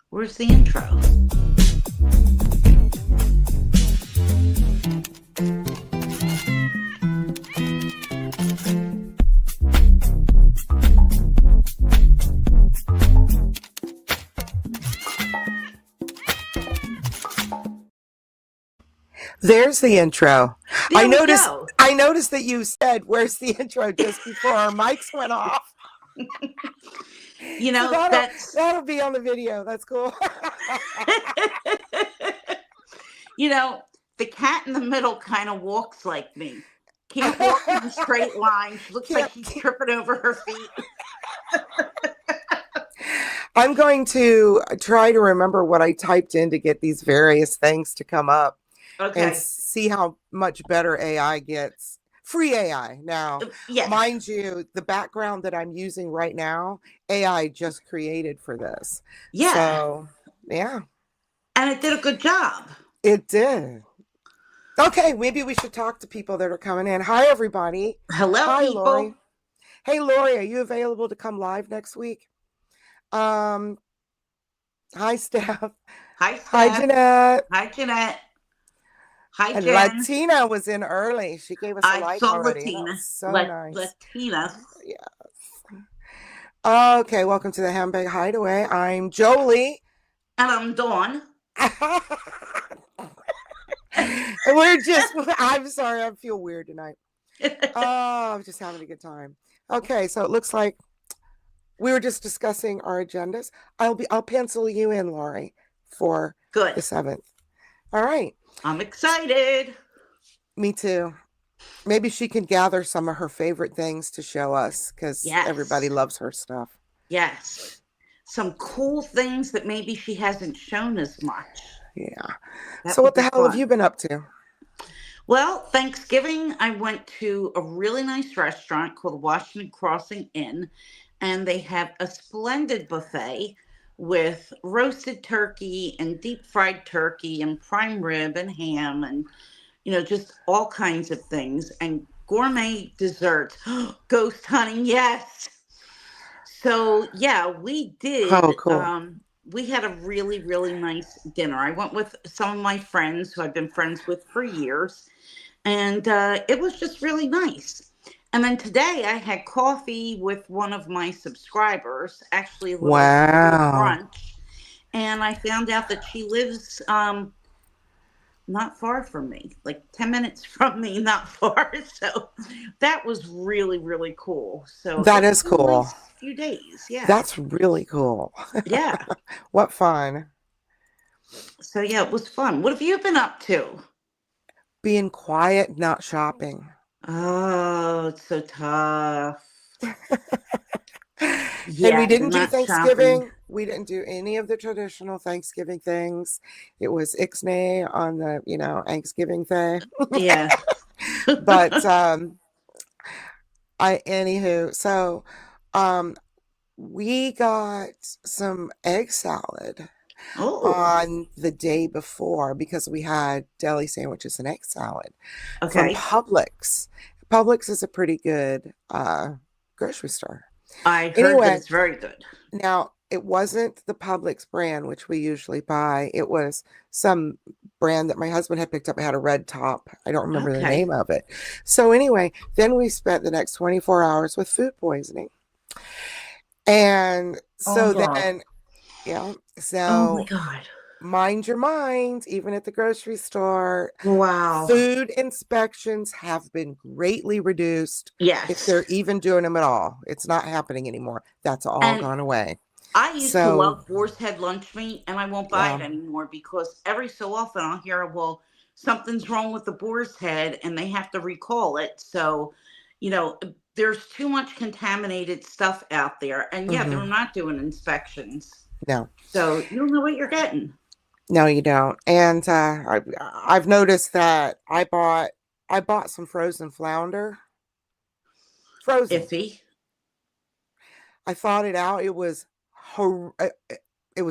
Where's the intro? There's the intro. There I we noticed go. I noticed that you said, "Where's the intro?" just before our mics went off. You know, So that's that'll be on the video. That's cool. you know, the cat in the middle kind of walks like me. Can't walk in a straight line. She looks like she's tripping over her feet. I'm going to try to remember what I typed in to get these various things to come up and Okay. see how much better AI gets. Free AI now. Yes. Mind you, the background that I'm using right now, AI just created for this. Yeah. So, yeah. And it did a good job. It did. Okay, maybe we should talk to people that are coming in. Hi, everybody. Hello, Hi, people. Lori. Hey, Lori, are you available to come live next week? Hi, Steph. Hi, Steph. Hi, Jeanette. Hi, Jeanette. Hi, And Jen. Latina was in early. She gave us a like already. Latina. That was so nice. Latina. Yes. Okay, welcome to the Handbag Hideaway. I'm Jolie. And I'm Dawn. I'm sorry, I feel weird tonight. I'm just having a good time. Okay, so it looks like we were just discussing our agendas. I'll pencil you in, Lori, for Good. the 7th. All right. I'm excited. Me too. Maybe she can gather some of her favorite things to show us because everybody loves her stuff. Yes. Some cool things that maybe she hasn't shown as much. Yeah. So what the hell have you been up to? Well, Thanksgiving, I went to a really nice restaurant called the Washington Crossing Inn, and they have a splendid buffet with roasted turkey and deep fried turkey and prime rib and ham and, just all kinds of things and gourmet desserts. Ghost hunting, yes. So, yeah, we did. Oh, cool. We had a really, really nice dinner. I went with some of my friends who I've been friends with for years, and it was just really nice. And then today I had coffee with one of my subscribers, actually a little brunch, and I found out that she lives not far from me, like 10 minutes from me, not far. So that was really, really cool. So that is cool. Nice few days. Yeah. That's really cool. Yeah. What fun. So yeah, it was fun. What have you been up to? Being quiet, not shopping. Oh, it's so tough. And we didn't do Thanksgiving. Shopping. We didn't do any of the traditional Thanksgiving things. It was Ixnay on the, Thanksgiving thing. Yeah. But anywho, so we got some egg salad on the day before because we had deli sandwiches and egg salad from Publix. Publix is a pretty good grocery store. I heard that it's very good. Now, it wasn't the Publix brand, which we usually buy. It was some brand that my husband had picked up. It had a red top. I don't remember the name of it. So anyway, then we spent the next 24 hours with food poisoning. And so then, so oh my God. Mind your mind, even at the grocery store. Wow. Food inspections have been greatly reduced. Yes. If they're even doing them at all. It's not happening anymore. That's all gone away. I used to love Boar's Head lunch meat, and I won't buy it anymore because every so often I'll hear, well, something's wrong with the Boar's Head and they have to recall it. So, there's too much contaminated stuff out there. And they're not doing inspections. No. So you don't know what you're getting. No, you don't. And I've noticed that I bought some frozen flounder. Frozen. Iffy. I thawed it out. It was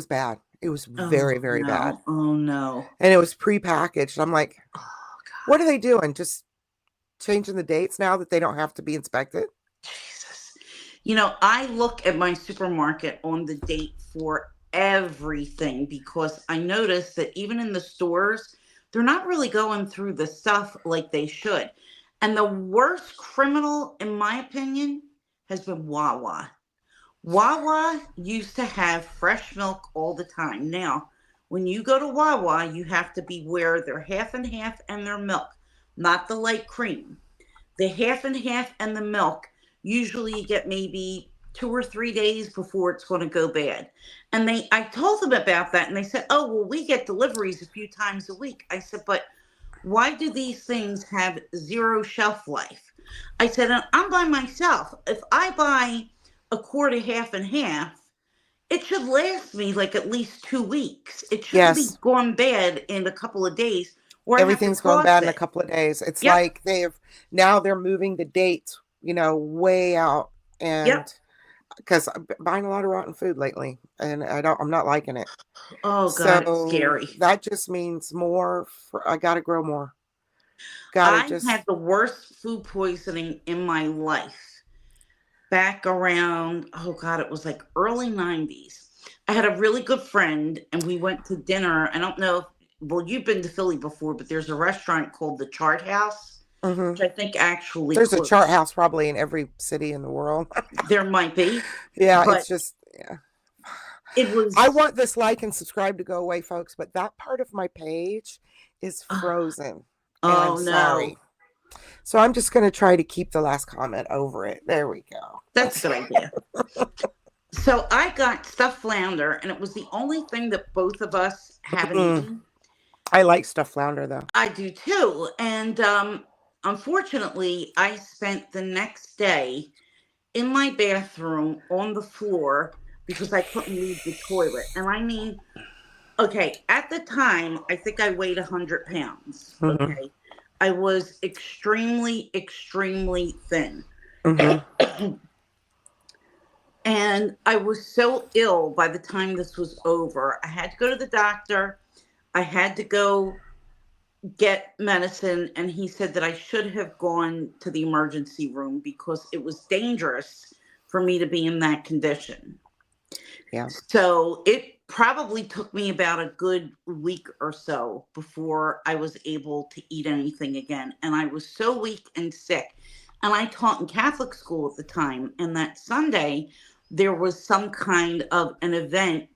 bad. It was very, very bad. Oh no. And it was prepackaged. I'm like, oh, God. What are they doing? Just changing the dates now that they don't have to be inspected? Jesus. I look at my supermarket on the date for everything because I noticed that even in the stores, they're not really going through the stuff like they should. And the worst criminal, in my opinion, has been Wawa. Wawa used to have fresh milk all the time. Now, when you go to Wawa, you have to beware they're half and half and their milk, not the light cream. The half and half and the milk, usually you get maybe 2 or 3 days before it's going to go bad. And I told them about that and they said, oh, well, we get deliveries a few times a week. I said, but why do these things have zero shelf life? I said, and I'm by myself. If I buy a quart of half and half, it should last me like at least 2 weeks. It shouldn't be Yes. gone bad in a couple of days where I have to Everything's going toss bad in a it. couple of days. It's Yep. like they're moving the dates, way out. And Yep. because I'm buying a lot of rotten food lately and I'm not liking it. Oh God, it's So scary. that just means I got to grow more. Got to I had just, the worst food poisoning in my life back around, oh God, it was like early 90s. I had a really good friend and we went to dinner. I don't know if, well, you've been to Philly before, but there's a restaurant called the Chart House, which I think actually there's a chart closed. house probably in every city in the world. There might be, Yeah, but it's just, yeah. it I was, want this like and subscribe to go away, folks, but that part of my page is frozen. And I'm oh no, sorry. So I'm just going to try to keep the last comment over it. There we go. that's a good idea. So I got stuffed flounder, and it was the only thing that both of us haven't eaten. I like stuffed flounder though. I do too. And unfortunately, I spent the next day in my bathroom on the floor because I couldn't leave the toilet. And I mean, okay, at the time, I think I weighed 100 pounds. Mm-hmm. Okay. I was extremely, extremely thin. Mm-hmm. And I was so ill by the time this was over. I had to go to the doctor. I had to go get medicine, and he said that I should have gone to the emergency room because it was dangerous for me to be in that condition. Yeah. So it probably took me about a good week or so before I was able to eat anything again. And I was so weak and sick. And I taught in Catholic school at the time. And that Sunday, there was some kind of an event.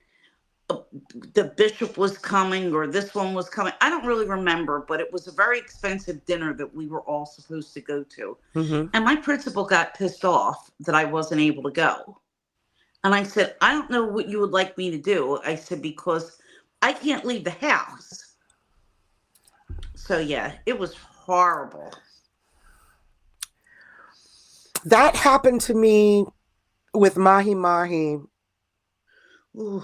The bishop was coming or this one was coming. I don't really remember, but it was a very expensive dinner that we were all supposed to go to. Mm-hmm. And my principal got pissed off that I wasn't able to go. And I said, I don't know what you would like me to do. I said, because I can't leave the house. So yeah, it was horrible. That happened to me with Mahi Mahi. Ooh.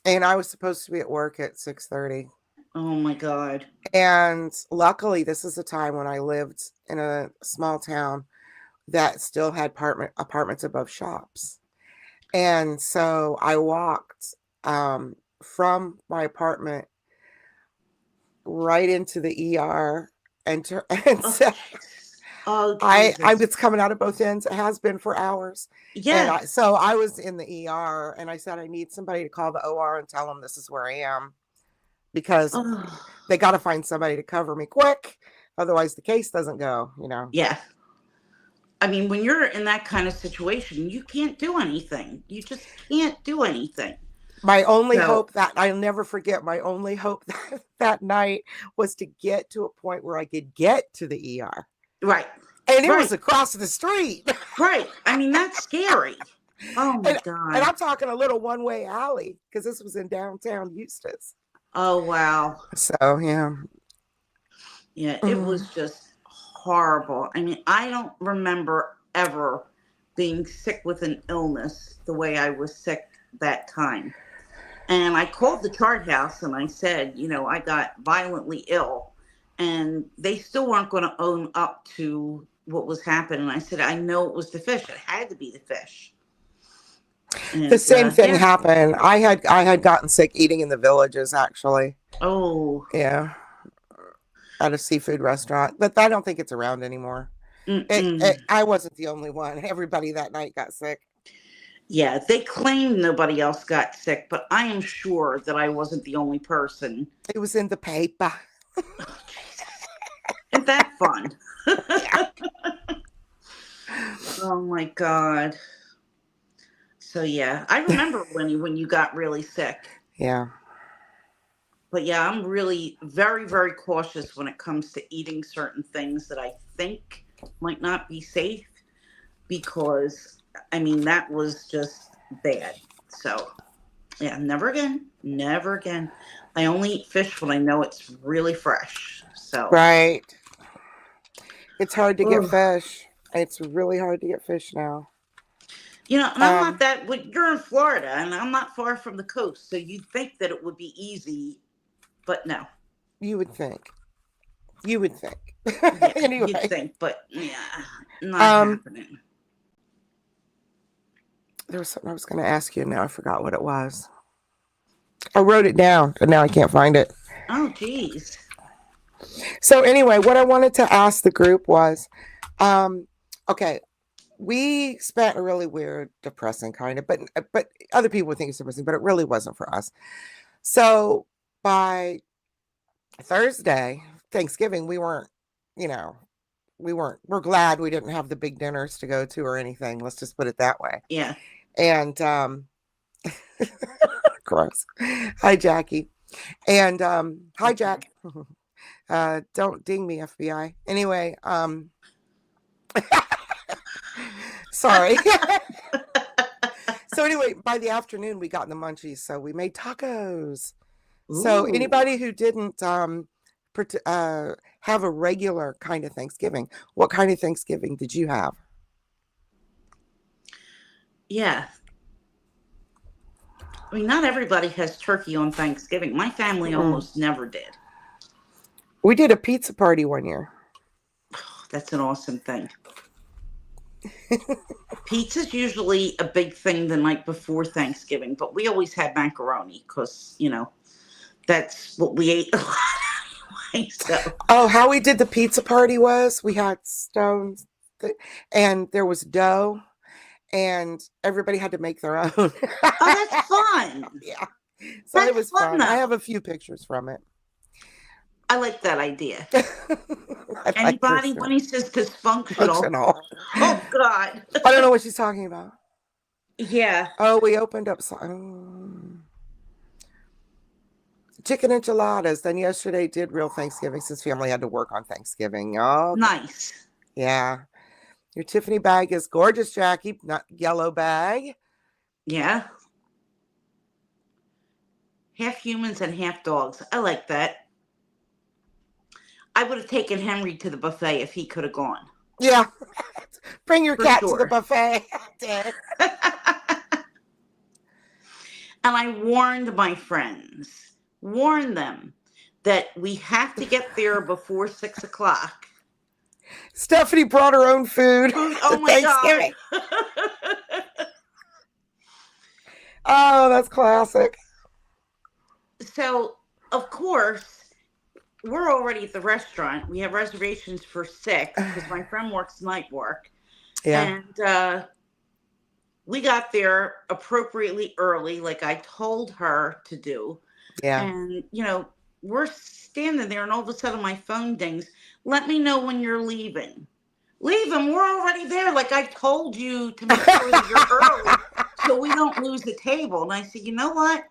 And I was supposed to be at work at 6:30. Oh my God. And luckily, this is a time when I lived in a small town that still had apartments above shops. And so I walked from my apartment right into the ER and so it's coming out of both ends. It has been for hours. Yeah. So I was in the ER and I said, I need somebody to call the OR and tell them this is where I am because they got to find somebody to cover me quick. Otherwise the case doesn't go, Yeah. I mean, when you're in that kind of situation, you can't do anything. You just can't do anything. My only hope that I'll never forget, my only hope that night was to get to a point where I could get to the ER. Right. And it was across the street. Right. I mean, that's scary. Oh my God. And I'm talking a little one-way alley because this was in downtown Eustis. Oh, wow. So, yeah. Yeah, it was just horrible. I mean, I don't remember ever being sick with an illness the way I was sick that time. And I called the chart house and I said, I got violently ill. And they still weren't going to own up to what was happening. I said, I know it was the fish. It had to be the fish. And, the same thing happened. I had gotten sick eating in the Villages, actually. Oh. Yeah. At a seafood restaurant. But I don't think it's around anymore. I wasn't the only one. Everybody that night got sick. Yeah, they claimed nobody else got sick, but I am sure that I wasn't the only person. It was in the paper. Oh, Jesus. Isn't that fun? Yeah. Oh my God. So yeah, I remember when you got really sick. Yeah. But yeah, I'm really very, very cautious when it comes to eating certain things that I think might not be safe because I mean that was just bad. So yeah, never again. Never again. I only eat fish when I know it's really fresh. So Right. It's hard to get ugh. fish. It's really hard to get fish now. And I'm not that. You're in Florida, and I'm not far from the coast, so you'd think that it would be easy, but no. You would think. You would think. Yeah, you'd Anyway. think, but yeah, not happening. There was something I was going to ask you, and now I forgot what it was. I wrote it down, but now I can't find it. Oh, geez. So anyway, what I wanted to ask the group was, okay, we spent a really weird, depressing kind of, but other people would think it's depressing, but it really wasn't for us. So by Thursday, Thanksgiving, we're glad we didn't have the big dinners to go to or anything. Let's just put it that way. Yeah. And, gross. Hi, Jackie. And, hi, Jack. Don't ding me, FBI. Anyway, sorry. So anyway, by the afternoon, we got in the munchies, so we made tacos. Ooh. So anybody who didn't have a regular kind of Thanksgiving, what kind of Thanksgiving did you have? Yeah. I mean, not everybody has turkey on Thanksgiving. My family almost never did. We did a pizza party one year. Oh, that's an awesome thing. Pizza's usually a big thing the night before Thanksgiving, but we always had macaroni because, that's what we ate a lot anyway. So. Oh, how we did the pizza party was we had stones and there was dough and everybody had to make their own. Oh, that's fun. Yeah. So it was fun. I have a few pictures from it. I like that idea. Anybody, when he says dysfunctional. Oh, God. I don't know what she's talking about. Yeah. Oh, we opened up some chicken enchiladas. Then yesterday did real Thanksgiving since family had to work on Thanksgiving. Oh, nice. Yeah. Your Tiffany bag is gorgeous, Jackie. Not yellow bag. Yeah. Half humans and half dogs. I like that. I would have taken Henry to the buffet if he could have gone. Yeah. Bring your cat to the buffet. And I warned my friends, them that we have to get there before 6 o'clock. Stephanie brought her own food. Oh my God. Oh, that's classic. So, of course, we're already at the restaurant. We have reservations for 6 because my friend works night work. Yeah. And we got there appropriately early, like I told her to do. Yeah. And, we're standing there and all of a sudden my phone dings. Let me know when you're leaving. Leaving? We're already there. Like I told you to make sure that you're early so we don't lose the table. And I said, you know what?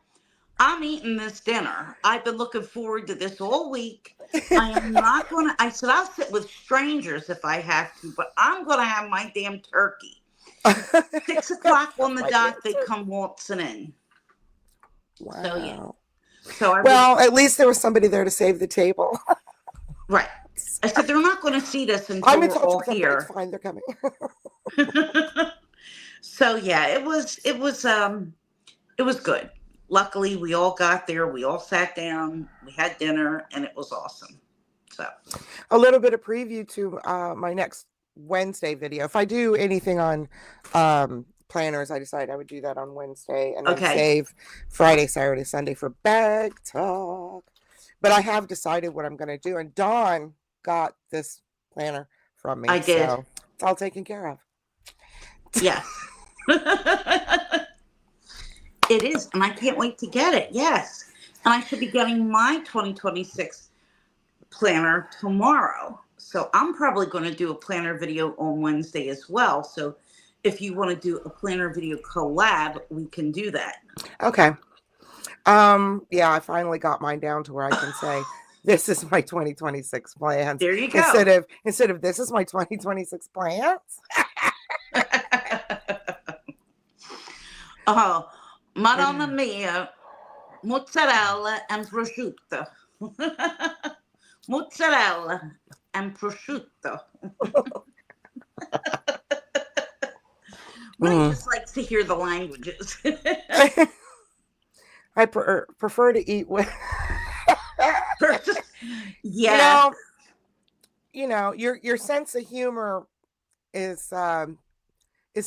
I'm eating this dinner. I've been looking forward to this all week. I am not going to, I said, I'll sit with strangers if I have to, but I'm going to have my damn turkey. 6 o'clock on the dot, they come waltzing in. Wow. So, yeah. At least there was somebody there to save the table. Right. I said, they're not going to seat us until we're all here. It's fine, they're coming. So, yeah, it was good. Luckily, we all got there. We all sat down. We had dinner, and it was awesome. So, a little bit of preview to my next Wednesday video. If I do anything on planners, I decided I would do that on Wednesday and then save Friday, Saturday, Sunday for bag talk. But I have decided what I'm going to do, and Dawn got this planner from me. I did. So it's all taken care of. Yeah. It is, and I can't wait to get it. Yes. And I should be getting my 2026 planner tomorrow. So I'm probably going to do a planner video on Wednesday as well. So if you want to do a planner video collab, we can do that. Okay. Yeah, I finally got mine down to where I can say this is my 2026 plans. There you go. Instead of this is my 2026 plans. Oh, Madonna mia, mozzarella and prosciutto. Mozzarella and prosciutto. Really just likes to hear the languages. I prefer to eat with. Yeah. Your sense of humor is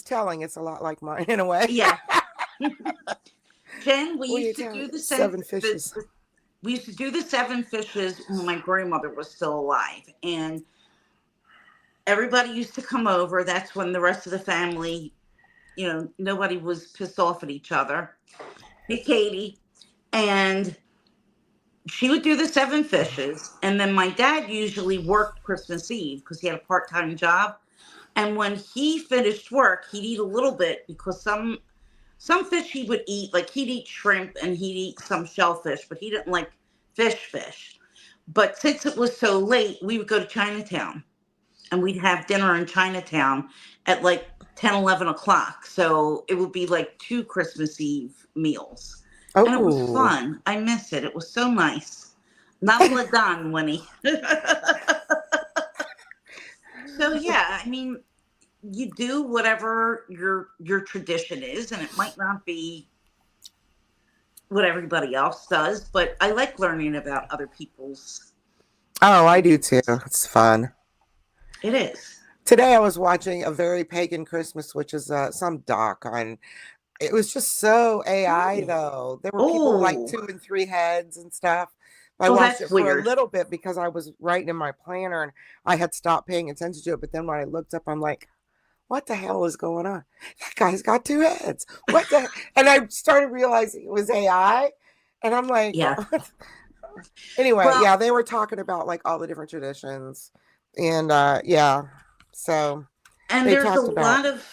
telling. It's a lot like mine in a way. Yeah. Jen, we used to do the seven fishes. We used to do the seven fishes when my grandmother was still alive, and everybody used to come over. That's when the rest of the family, nobody was pissed off at each other. Hey, Katie. And she would do the seven fishes, and then my dad usually worked Christmas Eve because he had a part-time job. And when he finished work, he'd eat a little bit because some fish he would eat, like he'd eat shrimp and he'd eat some shellfish, but he didn't like fish. But since it was so late, we would go to Chinatown and we'd have dinner in Chinatown at like 10, 11 o'clock. So it would be like 2 Christmas Eve meals. Oh. And it was fun. I miss it. It was so nice. Navladan, Winnie. So yeah, I mean, you do whatever your tradition is, and it might not be what everybody else does, but I like learning about other people's. Oh, I do too. It's fun. It is. Today I was watching A Very Pagan Christmas, which is some doc on. It was just so AI though. There were people with like 2 and 3 heads and stuff. I watched it for a little bit because I was writing in my planner and I had stopped paying attention to it. But then when I looked up, I'm like, what the hell is going on? That guy's got 2 heads. What the? And I started realizing it was AI. And I'm like, yeah. Anyway, yeah, they were talking about like all the different traditions. And yeah, so. And there's a lot of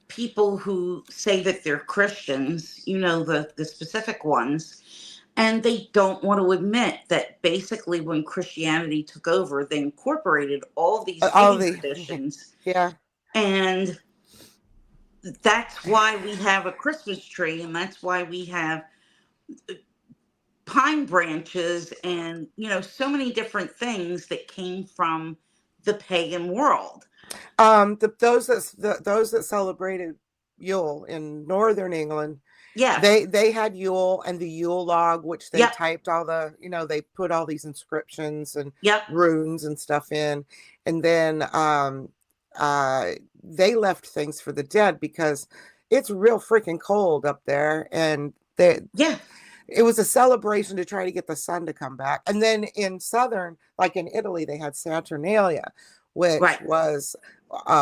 people who say that they're Christians, the specific ones. And they don't want to admit that basically when Christianity took over, they incorporated all these traditions. Yeah. And that's why we have a Christmas tree, and that's why we have pine branches and, so many different things that came from the pagan world. Those that celebrated Yule in Northern England, yeah, they had Yule and the Yule log, which they typed all the, they put all these inscriptions and runes and stuff in, and then they left things for the dead because it's real freaking cold up there, and it was a celebration to try to get the sun to come back. And then in southern, like in Italy, they had Saturnalia, which was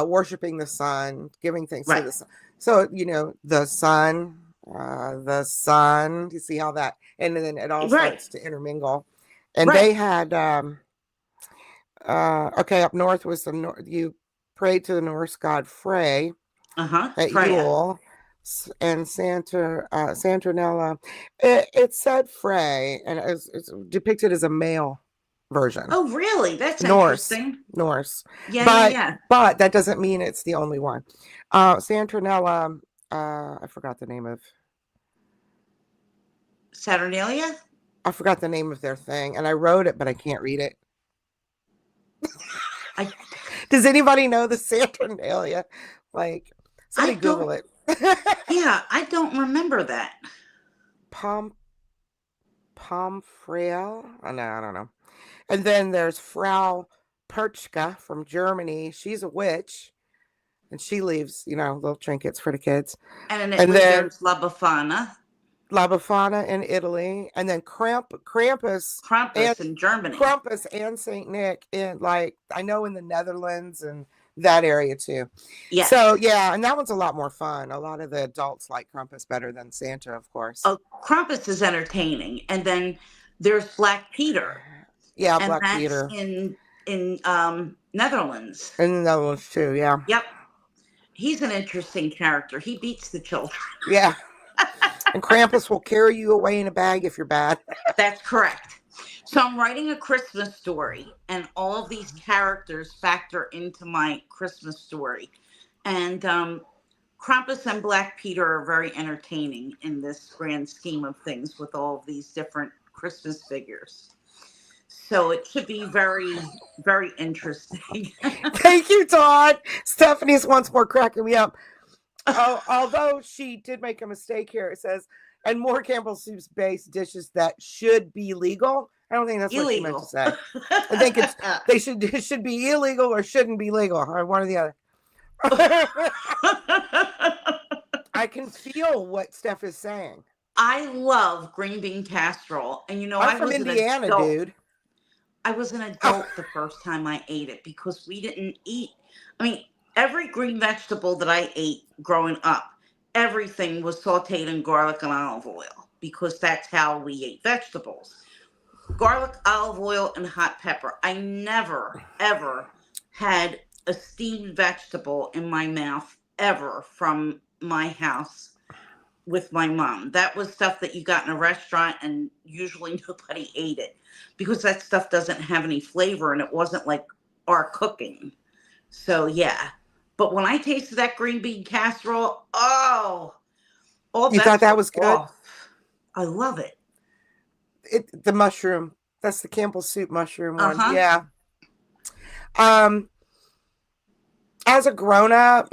worshiping the sun, giving things to the sun. So the sun. You see how that, and then it all starts to intermingle. And they had up north was you prayed to the Norse god Frey at Yule, and Santernella. It said Frey, and it's depicted as a male version. Oh, really? That's interesting. Norse. Yeah. But that doesn't mean it's the only one. Santernella. I forgot the name of Saturnalia. I forgot the name of their thing, and I wrote it, but I can't read it. Does anybody know the Saturnalia? Like, somebody Google it. Yeah, I don't remember that. Pomfrey. I don't know. And then there's Frau Perchka from Germany. She's a witch. And she leaves, little trinkets for the kids. And then there's La Befana. La Befana in Italy. And then Krampus in Germany. Krampus and Saint Nick in, like, I know in the Netherlands and that area too. So Yes. yeah, and that one's a lot more fun. A lot of the adults like Krampus better than Santa, of course. Oh, Krampus is entertaining, and then there's Black Peter, Yeah, and Black that's Peter. in Netherlands. And the other ones too, yeah. Yep, he's an interesting character. He beats the children. Yeah. And Krampus will carry you away in a bag if you're bad. That's correct. So I'm writing a Christmas story, and all of these characters factor into my Christmas story. And Krampus and Black Peter are very entertaining in this grand scheme of things with all of these different Christmas figures. So it should be very, very interesting. Thank you, Todd. Stephanie's once more cracking me up. Although she did make a mistake here, it says, and more Campbell Soup's based dishes that should be legal. I don't think that's what she meant to say. I think it should be illegal or shouldn't be legal, or one or the other. I can feel what Steph is saying. I love green bean casserole, and I'm from Indiana, dude. I was an adult the first time I ate it because we didn't eat. I mean, every green vegetable that I ate growing up, everything was sauteed in garlic and olive oil because that's how we ate vegetables. Garlic, olive oil, and hot pepper. I never, ever had a steamed vegetable in my mouth ever from my house with my mom. That was stuff that you got in a restaurant, and usually nobody ate it because that stuff doesn't have any flavor, and it wasn't like our cooking. So yeah. But when I tasted that green bean casserole, oh, all you thought that was good? Off. I love it. The mushroom. That's the Campbell Soup mushroom one. Yeah. As a grown-up,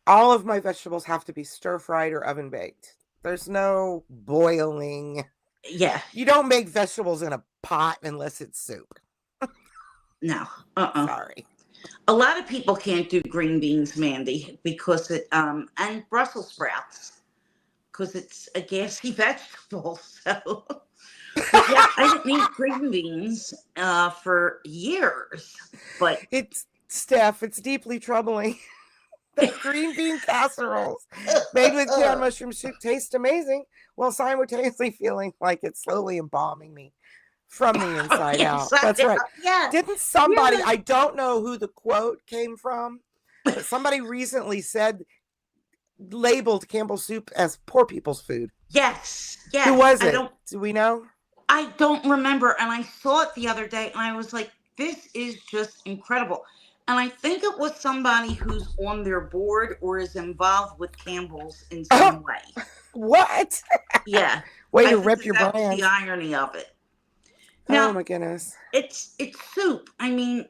all of my vegetables have to be stir-fried or oven-baked. There's no boiling. Yeah. You don't make vegetables in a pot unless it's soup. No. Sorry. A lot of people can't do green beans, Mandy, because and Brussels sprouts, because it's a gassy vegetable. So, yeah, I didn't eat green beans for years. But Steph, it's deeply troubling. The green bean casseroles made with canned mushroom soup taste amazing, while simultaneously feeling like it's slowly embalming me from the inside out. That's right. Yeah. Didn't somebody, I don't know who the quote came from, but somebody recently labeled Campbell Soup as poor people's food. Yes. Who was it? Do we know? I don't remember. And I saw it the other day and I was like, this is just incredible. And I think it was somebody who's on their board or is involved with Campbell's in some way. What? Yeah. Way to rip your brand. The irony of it. Now, oh my goodness. It's soup. I mean,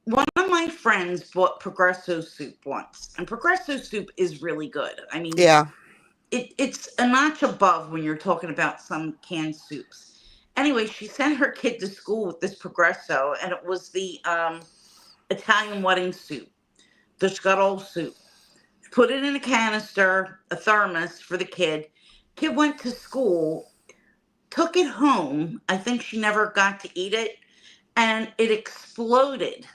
one of my friends bought Progresso soup once, and Progresso soup is really good. I mean, yeah, it's a notch above when you're talking about some canned soups. Anyway, she sent her kid to school with this Progresso, and it was the Italian wedding soup, the scuttle soup. Put it in a canister, a thermos for the kid. Kid went to school, took it home. I think she never got to eat it, and it exploded.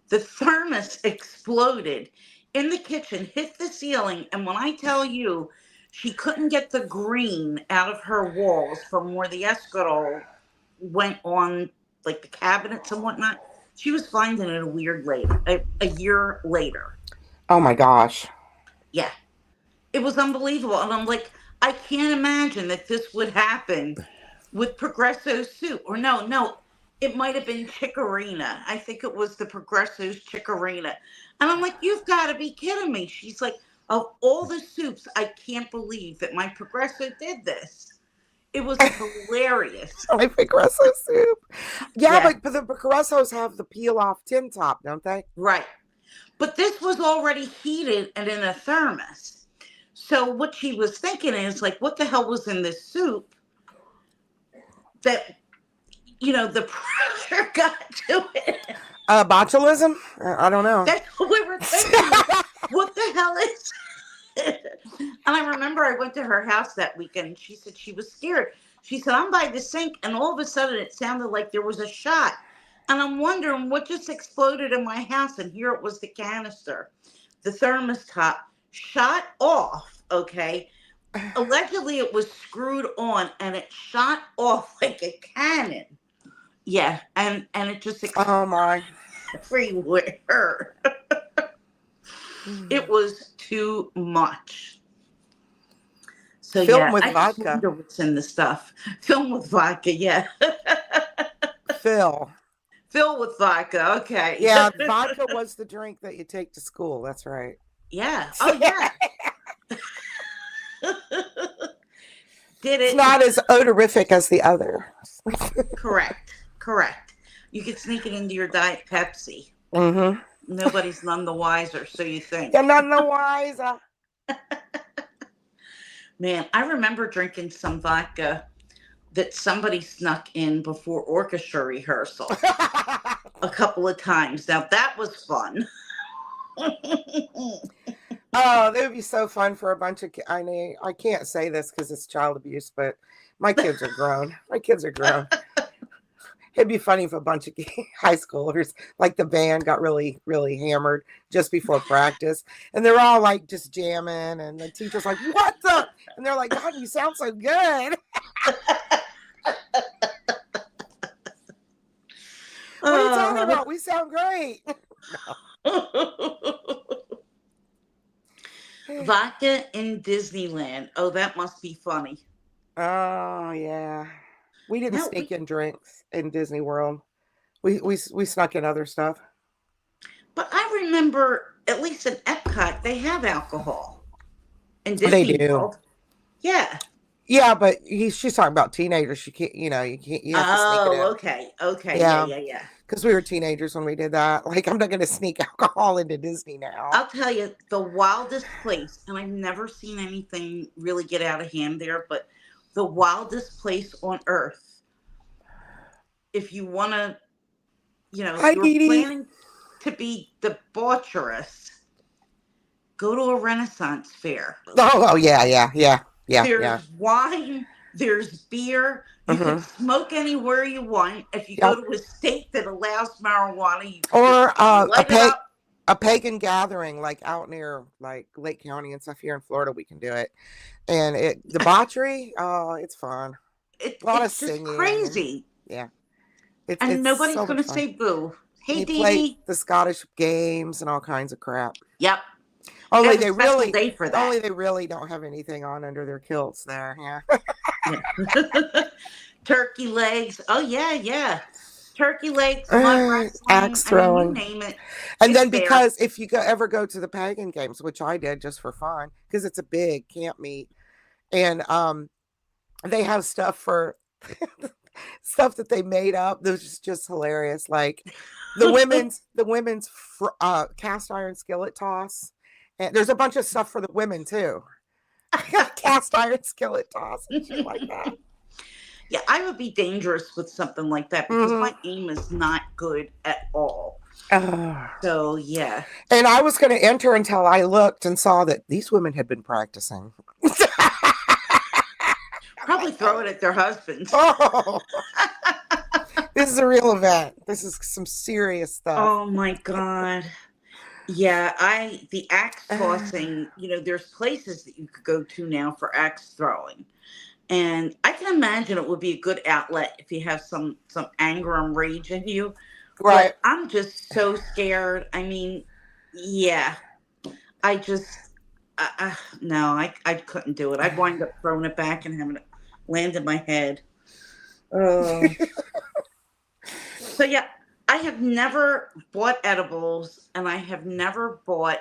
The thermos exploded in the kitchen, hit the ceiling, and when I tell you, she couldn't get the green out of her walls from where the escarole went on, like the cabinets and whatnot. She was finding it a year later. Oh my gosh. Yeah. It was unbelievable. And I'm like, I can't imagine that this would happen with Progresso soup. Or no, it might have been Chicorina. I think it was the Progresso's Chicorina. And I'm like, you've got to be kidding me. She's like, of all the soups, I can't believe that my Progresso did this. It was hilarious. My Progresso soup. Yeah, but the Progressos have the peel-off tin top, don't they? Right. But this was already heated and in a thermos. So what she was thinking is, like, what the hell was in this soup that, the pressure got to it? Botulism? I don't know. That's what we were thinking. What the hell is it? And I remember I went to her house that weekend. She said she was scared. She said, I'm by the sink. And all of a sudden it sounded like there was a shot. And I'm wondering what just exploded in my house. And here it was the canister. The thermos top shot off. Okay. Allegedly, it was screwed on and it shot off like a cannon. Yeah. And it just Oh my. everywhere. It was too much. So Filled yeah, with I just vodka. wonder what's in the stuff. Filled with vodka, yeah. Fill. Filled with vodka, okay. Yeah, vodka was the drink that you take to school. That's right. Yeah. Oh yeah. Did It's it? not as odorific as the other. Correct. Correct. You could sneak it into your Diet Pepsi. Mm-hmm. Nobody's none the wiser, so you think. You're none the wiser. Man, I remember drinking some vodka that somebody snuck in before orchestra rehearsal a couple of times. Now that was fun. Oh, that would be so fun for a bunch of I mean, I can't say this because it's child abuse, but my kids are grown. My kids are grown. It'd be funny if a bunch of high schoolers, like the band, got really, really hammered just before practice. And they're all like just jamming. And the teacher's like, what the? And they're like, God, you sound so good. What are you talking about? We sound great. Vodka in Disneyland. Oh, that must be funny. Oh, yeah. We didn't sneak in drinks in Disney World. We snuck in other stuff. But I remember, at least in Epcot, they have alcohol. In Disney They do. World. Yeah. Yeah, but she's talking about teenagers. You can't, you have to sneak it in. Oh, okay. Okay. Yeah. Because we were teenagers when we did that. Like, I'm not going to sneak alcohol into Disney now. I'll tell you, the wildest place, and I've never seen anything really get out of hand there, but the wildest place on earth, if you want to, you're planning to be debaucherous, go to a Renaissance fair. Oh yeah. There's wine, there's beer. You can smoke anywhere you want. If you go to a state that allows marijuana, you can or a pagan gathering, like out near like Lake County and stuff here in Florida, we can do it. And debauchery, it's fun. A lot of singing. It's crazy. Yeah. And nobody's going to say boo. Hey, Dee play the Scottish games and all kinds of crap. Yep. Only they really don't have anything on under their kilts there. Yeah. Turkey legs. Oh yeah. Turkey legs, mud wrestling, axe throwing, you name it. And then because if you ever go to the pagan games, which I did just for fun, because it's a big camp meet, and they have stuff for stuff that they made up. That was just hilarious. Like the women's cast iron skillet toss. And there's a bunch of stuff for the women too. Cast iron skillet toss and shit like that. Yeah, I would be dangerous with something like that because my aim is not good at all. So yeah. And I was going to enter until I looked and saw that these women had been practicing. Probably throw it at their husbands. Oh. This is a real event. This is some serious stuff. Oh my God. Yeah, the axe tossing, there's places that you could go to now for axe throwing. And I can imagine it would be a good outlet if you have some anger and rage in you. Right. But I'm just so scared. I mean, yeah. I just, no, I couldn't do it. I'd wind up throwing it back and having it land in my head. Oh. So yeah. I have never bought edibles and I have never bought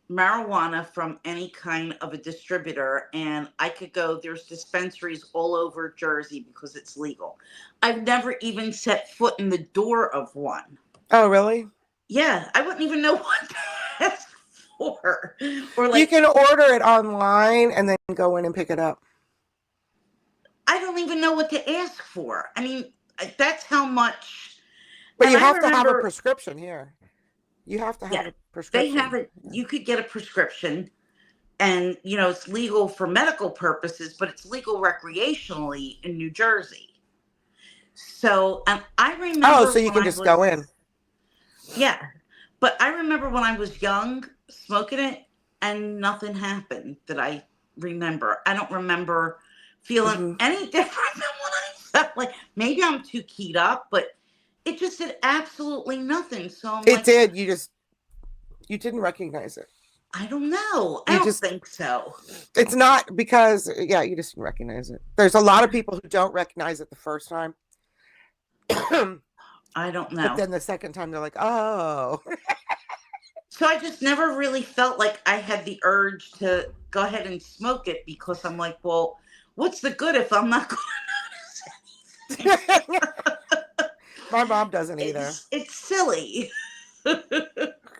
marijuana from any kind of a distributor. And I could go, there's dispensaries all over Jersey because it's legal. I've never even set foot in the door of one. Oh, really? Yeah. I wouldn't even know what to ask for. Or like, you can order it online and then go in and pick it up. I don't even know what to ask for. I mean, that's how much. But you have to have a prescription here. You have to have a prescription. They have it. You could get a prescription and, it's legal for medical purposes, but it's legal recreationally in New Jersey. So, and I Oh, remember so you when can I just go was, in. yeah, but I remember when I was young smoking it and nothing happened that I remember. I don't remember feeling Hmm. any different than when I felt like maybe I'm too keyed up, but it just did absolutely nothing. So I'm It like, did. You didn't recognize it. I don't know. I You don't just, think so. it's not because, yeah, you just didn't recognize it. There's a lot of people who don't recognize it the first time. I don't But know. then the second time they're like, oh. So I just never really felt like I had the urge to go ahead and smoke it because I'm like, well, what's the good if I'm not going to notice anything? My mom doesn't either. It's silly.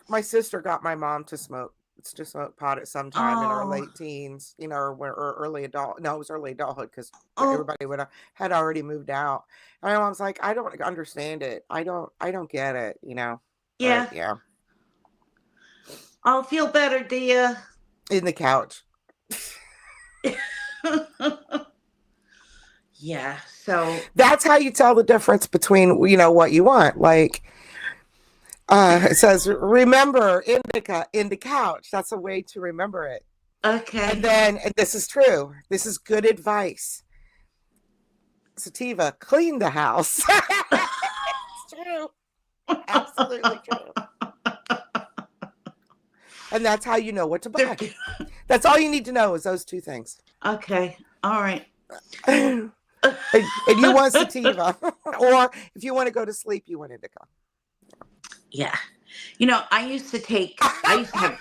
My sister got my mom to smoke pot at some time in our Oh, late teens, or early adult. No, it was early adulthood because oh, everybody had already moved out. And my mom's like, I don't understand it. I don't get it. But yeah. yeah, I'll feel better, dear. in the couch. Yeah. So, That's how you tell the difference between what you want. Like it says, remember indica in the couch. That's a way to remember it. And okay. then, and this is true. This is good advice. Sativa, clean the house. It's true. Absolutely true. And that's how you know what to buy. That's all you need to know is those two things. Okay. All right. And you want sativa. Or if you want to go to sleep, you want indica. Yeah. I used to have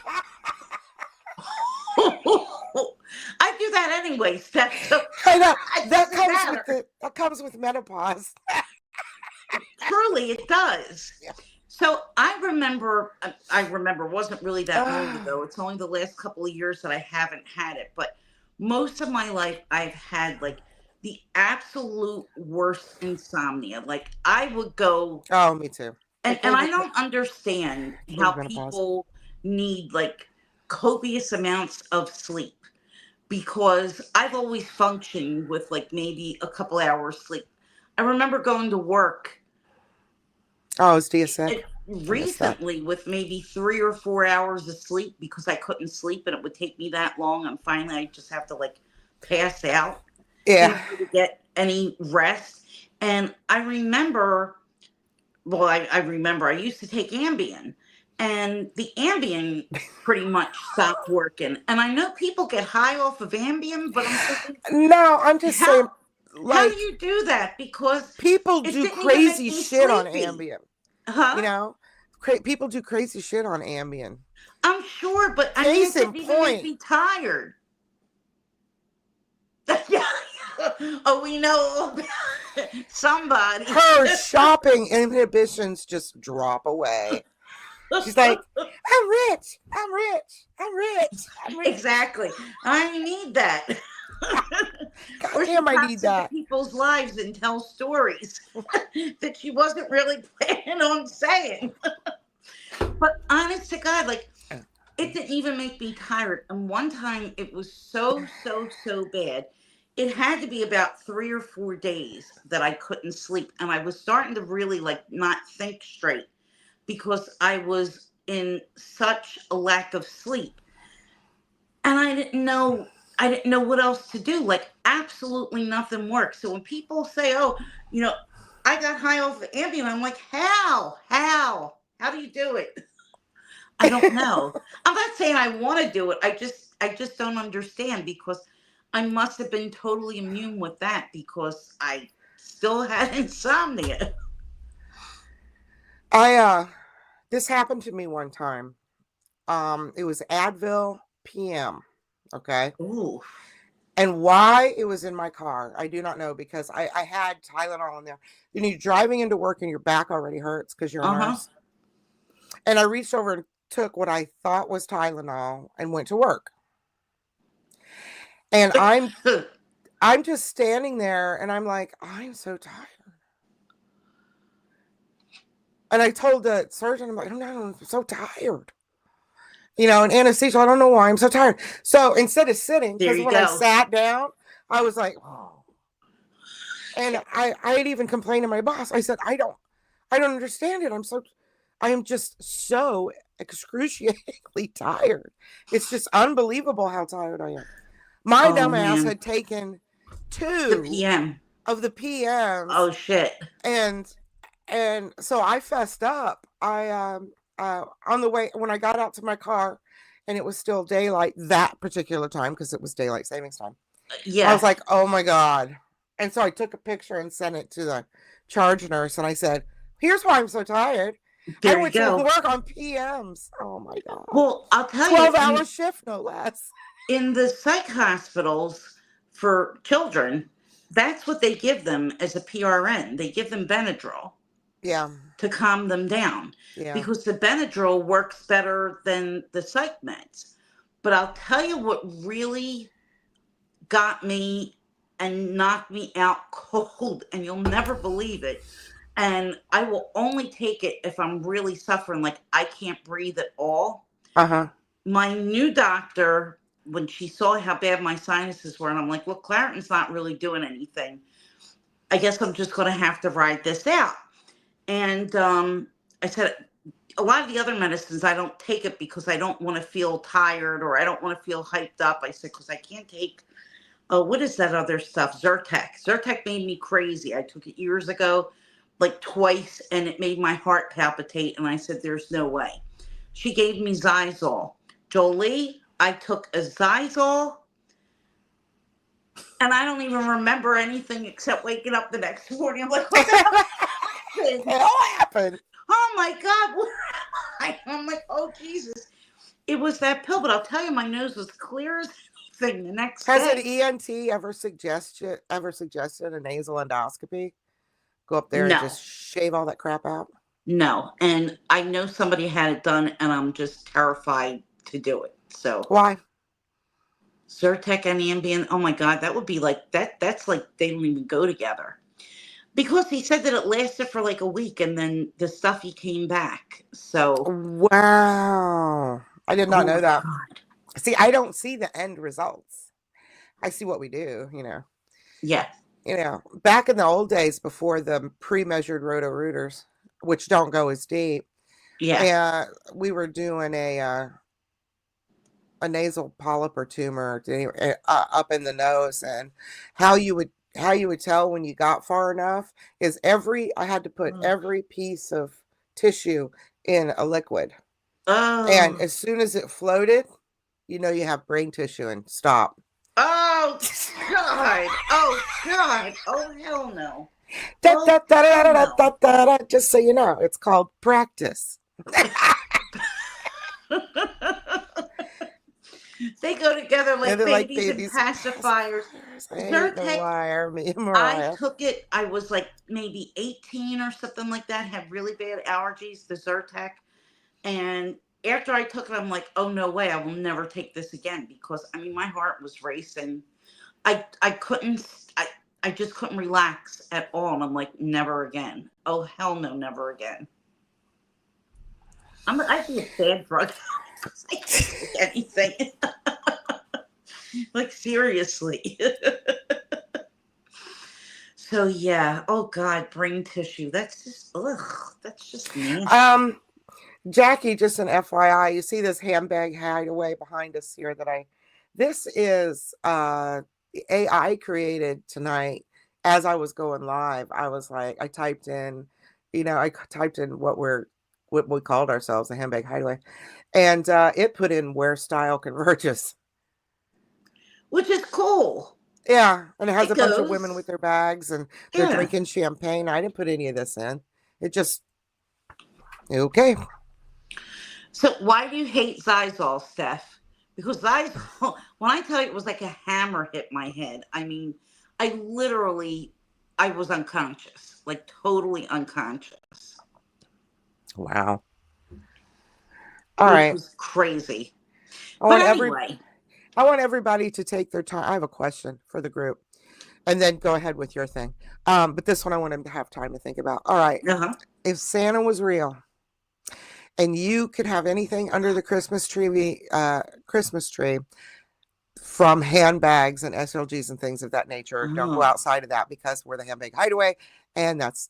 I do that anyways. I know It doesn't matter. that comes with menopause. Truly, it does. Yeah. So I remember it wasn't really that long ago. It's only the last couple of years that I haven't had it, but most of my life I've had like the absolute worst insomnia. Like I would go Oh, me too. and I don't understand how Menopause. people need like copious amounts of sleep because I've always functioned with like maybe a couple hours sleep. I remember going to work Oh, is Dia sick? I missed that. recently with maybe 3 or 4 hours of sleep because I couldn't sleep and it would take me that long. And finally, I just have to like pass out in Yeah. order to get any rest. And I remember, well, I remember I used to take Ambien and the Ambien pretty much stopped working. And I know people get high off of Ambien, but I'm thinking, No, I'm just saying, how do like, you do that? Because people it do didn't even make crazy me shit on sleepy. Ambien. Huh? People do crazy shit on Ambien. I'm sure, but I mean, Case it in didn't even make point, me tired. Oh, we know somebody. her shopping inhibitions just drop away. She's like, I'm rich, I'm rich, I'm rich, I'm rich. Exactly. I need that. God Or she damn, I need pops into that. people's lives and tells stories that she wasn't really planning on saying. But honest to God, like it didn't even make me tired. And one time it was so, so, so bad. It had to be about 3 or 4 days that I couldn't sleep. And I was starting to really like not think straight because I was in such a lack of sleep. And I didn't know what else to do. Like absolutely nothing worked. So when people say, "Oh, you know, I got high off of Ambien," I'm like, "How? How do you do it?" I don't know. I'm not saying I want to do it. I just don't understand because I must have been totally immune with that because I still had insomnia. This happened to me one time. It was Advil PM. Okay. Ooh. And why it was in my car, I do not know because I had Tylenol in there. You're driving into work and your back already hurts because you're a Uh-huh. nurse. And I reached over and took what I thought was Tylenol and went to work. And I'm just standing there and I'm like, I'm so tired. And I told the surgeon, I'm like, I'm so tired. And anesthesia, I don't know why I'm so tired. So instead of sitting, There because you when I go. sat down, I was like, oh. And I had even complained to my boss. I said, I don't understand it. I am just so excruciatingly tired. It's just unbelievable how tired I am. My Oh dumbass man, had taken the 2 PM. of the PMs, Oh shit. and so I fessed up. I on the way when I got out to my car, and it was still daylight that particular time because it was daylight savings time. I was Yeah. like, oh my God. And so I took a picture and sent it to the charge nurse, and I said, here's why I'm so tired. I There you went to go. work on PMs. Oh my God. Well, I'll tell you, 12-hour shift, no less. in the psych hospitals for children, that's what they give them as a PRN. They give them Benadryl Yeah. to calm them down Yeah. because the Benadryl works better than the psych meds. But I'll tell you what really got me and knocked me out cold, and you'll never believe it. And I will only take it if I'm really suffering, like I can't breathe at all. Uh-huh. My new doctor, when she saw how bad my sinuses were, and I'm like, look, Claritin's not really doing anything. I guess I'm just going to have to ride this out. And I said, a lot of the other medicines, I don't take it because I don't want to feel tired or I don't want to feel hyped up. I said, because I can't take, oh, what is that other stuff? Zyrtec. Zyrtec made me crazy. I took it years ago, like twice, and it made my heart palpitate. And I said, there's no way. She gave me Zysol. Jolie, I took a Zysol, and I don't even remember anything except waking up the next morning. I'm like, what the hell happened? It all happened. Oh my God, where am I? I'm like, oh Jesus. It was that pill, but I'll tell you, my nose was clear as anything the next Has an day. ENT ever suggested a nasal endoscopy? Go up there and No, just shave all that crap out? no. And I know somebody had it done, and I'm just terrified to do it. So Why? Zyrtec and Ambien, oh my God, that would be like that. That's like they don't even go together. Because he said that it lasted for like a week and then the stuffy came back. So, Wow. I did not oh know my that. God. See, I don't see the end results. I see what we do, Yeah. Back in the old days before the pre-measured roto-rooters, which don't go as deep, Yeah. and we were doing a nasal polyp or tumor up in the nose, and how you would tell when you got far enough is I had to put every piece of tissue in a liquid. And Oh. as soon as it floated, you have brain tissue and stop. Oh God. Oh God. Oh hell no. Da, Oh da, da, da, hell da, no. da, da, da, just so you know, it's called practice. They go together And like they're like babies and babies and pacifiers. pacifiers. I hate the Zyrtec, wire, me and I Mariah. took it. I was like maybe 18 or something like that. Had really bad allergies to Zyrtec. And after I took it, I'm like, oh no way, I will never take this again because I mean my heart was racing. I couldn't I just couldn't relax at all. And I'm like, never again. Oh hell no, never again. I'd be a bad drug addict. I can't take anything. Like seriously. So yeah. Oh God, brain tissue. That's just ugh. That's just nasty. Jackie, just an FYI, you see this handbag hideaway behind us here this is AI created tonight. As I was going live, I was like, I typed in what we called ourselves, the Handbag Hideaway, and it put in where style converges. Which is cool. Yeah, and it has It a bunch of women goes. with their bags and they're Yeah. drinking champagne. I didn't put any of this in. It just okay. So why do you hate Zysol, Steph? Because Zysol, when I tell you it was like a hammer hit my head, I mean, I was unconscious, like totally unconscious. Wow. All Which right. was crazy. I But want anyway. I want everybody to take their time. I have a question for the group, and then go ahead with your thing. But this one I want them to have time to think about. All right. Uh-huh. If Santa was real and you could have anything under the Christmas tree, from handbags and SLGs and things of that nature. Don't go Oh, outside of that because we're the Handbag Hideaway, and that's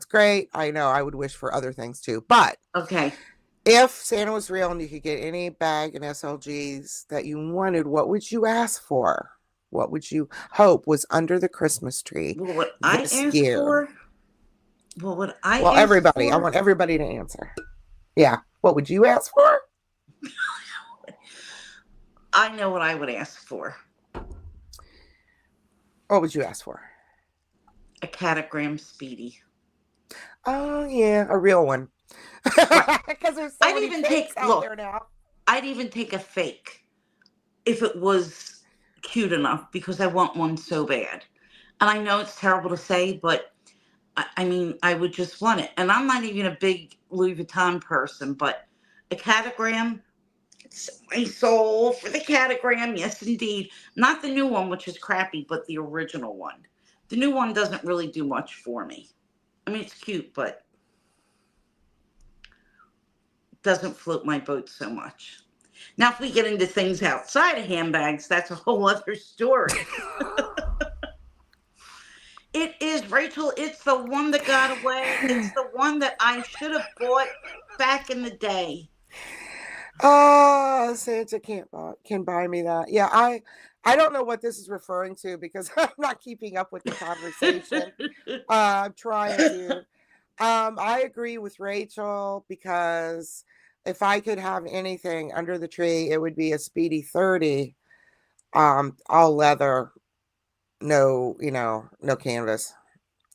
great. I know I would wish for other things too, but okay. if Santa was real and you could get any bag and SLGs that you wanted, what would you ask for? What would you hope was under the Christmas tree What would I this ask year? for? What would I Well, ask everybody, I for? want everybody to answer. Yeah. What would you ask for? I know what I would ask for. What would you ask for? A catagram speedy. Oh, yeah, a real one. Right. Because there's so many fakes out there Look, now. I'd even take a fake if it was cute enough because I want one so bad. And I know it's terrible to say, but I mean, I would just want it. And I'm not even a big Louis Vuitton person, but a catagram, it's my soul for the catagram. Yes, indeed. Not the new one, which is crappy, but the original one. The new one doesn't really do much for me. I mean, it's cute, but doesn't float my boat so much. Now, if we get into things outside of handbags, that's a whole other story. It is, Rachel. It's the one that got away. It's the one that I should have bought back in the day. Oh, Santa can buy me that. Yeah, I don't know what this is referring to because I'm not keeping up with the conversation. I'm trying to. I agree with Rachel because if I could have anything under the tree, it would be a Speedy 30, all leather, no, no canvas.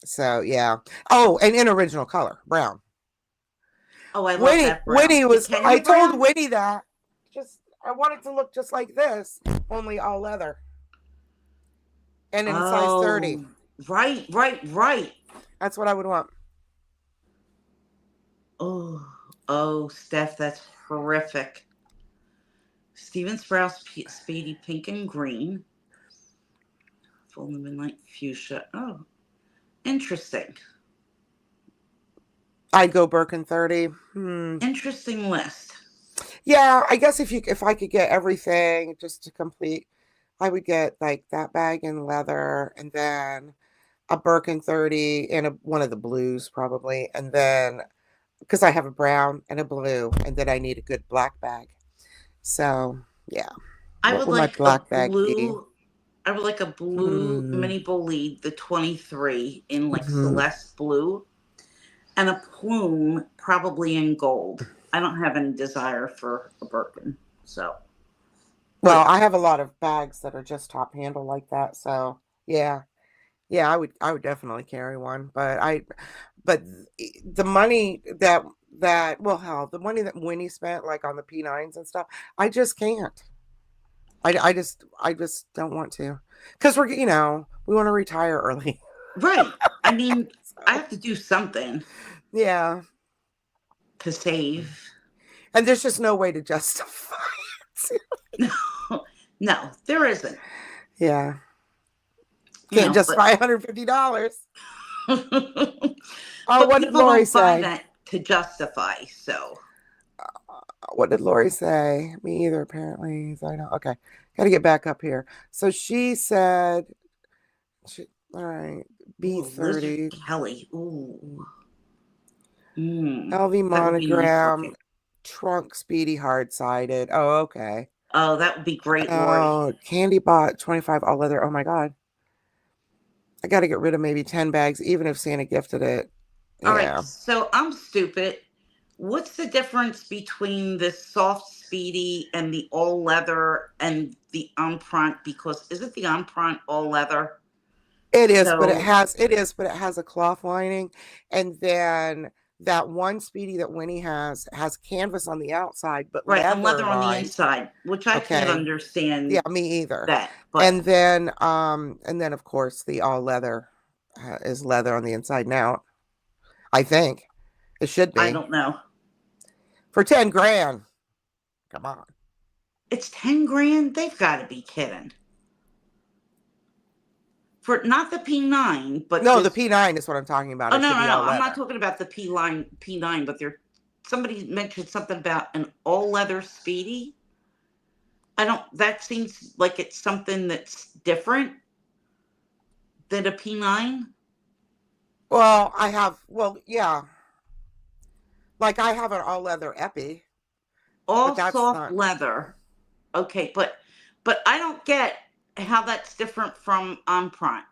So yeah. Oh, and in original color, brown. Oh, I love that brown. Winnie The was. I Kenya told brown. Winnie that. I want it to look just like this, only all leather, and in size 30. Oh, right, right, right. That's what I would want. Oh, oh, Steph, that's horrific. Steven Sprouse, Speedy, pink and green. Full midnight fuchsia. Oh, interesting. I'd go Birkin 30. Interesting list. Yeah, I guess if I could get everything just to complete, I would get like that bag in leather and then a Birkin 30 and one of the blues probably, and then because I have a brown and a blue, and then I need a good black bag. So yeah, I what would would my like a black bag be? blue. I would like a blue Hmm. mini bolide, the 23 in like Hmm. Celeste blue, and a plume probably in gold. I don't have any desire for a Birkin, so. Well, I have a lot of bags that are just top handle like that, so yeah. Yeah, I would definitely carry one, but the money that well, hell, the money that Winnie spent like on the P9s and stuff, I just can't. I just don't want to, because we want to retire early. Right. I mean, I So have to do something yeah, to save. and there's just no way to justify it. No, no, there isn't. Yeah, You can't know, but justify $150. Oh, but what did people Lori don't buy say? that to justify. So What did Lori say? Me either, apparently. So I know. Okay. Got to get back up here. So she said, all right, ooh, Lizard B30, Kelly. Ooh. LV That would be nice monogram, looking. trunk speedy hard sided. Oh, okay. Oh, that would be great, Lori. Oh, candy bot 25 all leather. Oh my God. I got to get rid of maybe 10 bags, even if Santa gifted it. All right, Yeah. so I'm stupid. What's the difference between the soft speedy and the all leather and the empreinte? Because isn't the empreinte all leather? It is, So but it has a cloth lining. And then that one Speedy that Winnie has canvas on the outside, but right, and leather leather on the lined. inside, which I can't Okay. Yeah, understand me either. that. But And then of course the all leather is leather on the inside now. I think it should I be don't know. for 10 grand. Come on. It's 10 grand. They've got to be kidding. For not the P9, but No, the this. P9 is what I'm talking about. Oh It no, should no, be no! all I'm not leather. talking about the P9, but there. Somebody mentioned something about an all leather Speedy. that seems like it's something that's different than a P9. Well, yeah. Like I have an all leather epi, but All that's soft not, leather. Okay, but I don't get how that's different from Empreinte.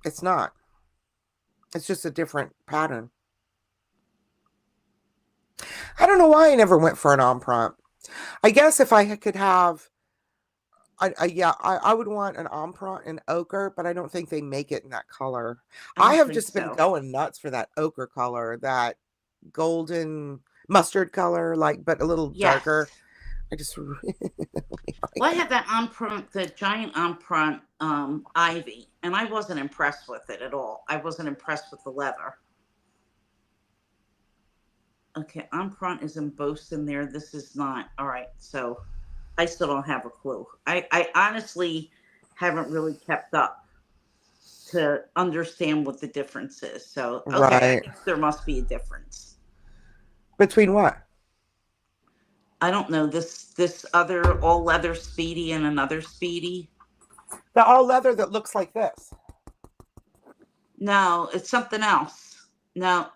it's not. It's just a different pattern. I don't know why I never went for an Empreinte. I guess if I could have, I would want an Empreinte in ochre, but I don't think they make it in that color. I I don't have think just been so. going nuts for that ochre color, that golden mustard color, like, but a little darker. Yes. I just really like Well, I it. had that Empreinte, the giant Empreinte Ivy, and I wasn't impressed with it at all. I wasn't impressed with the leather. Okay, Empreinte is embossed in there. This is not. All right, so I still don't have a clue. I honestly haven't really kept up to understand what the difference is. So, okay, I Right. guess there must be a difference. Between what? I don't know, this other all leather Speedy and another Speedy. The all leather that looks like this. No, it's something else. No,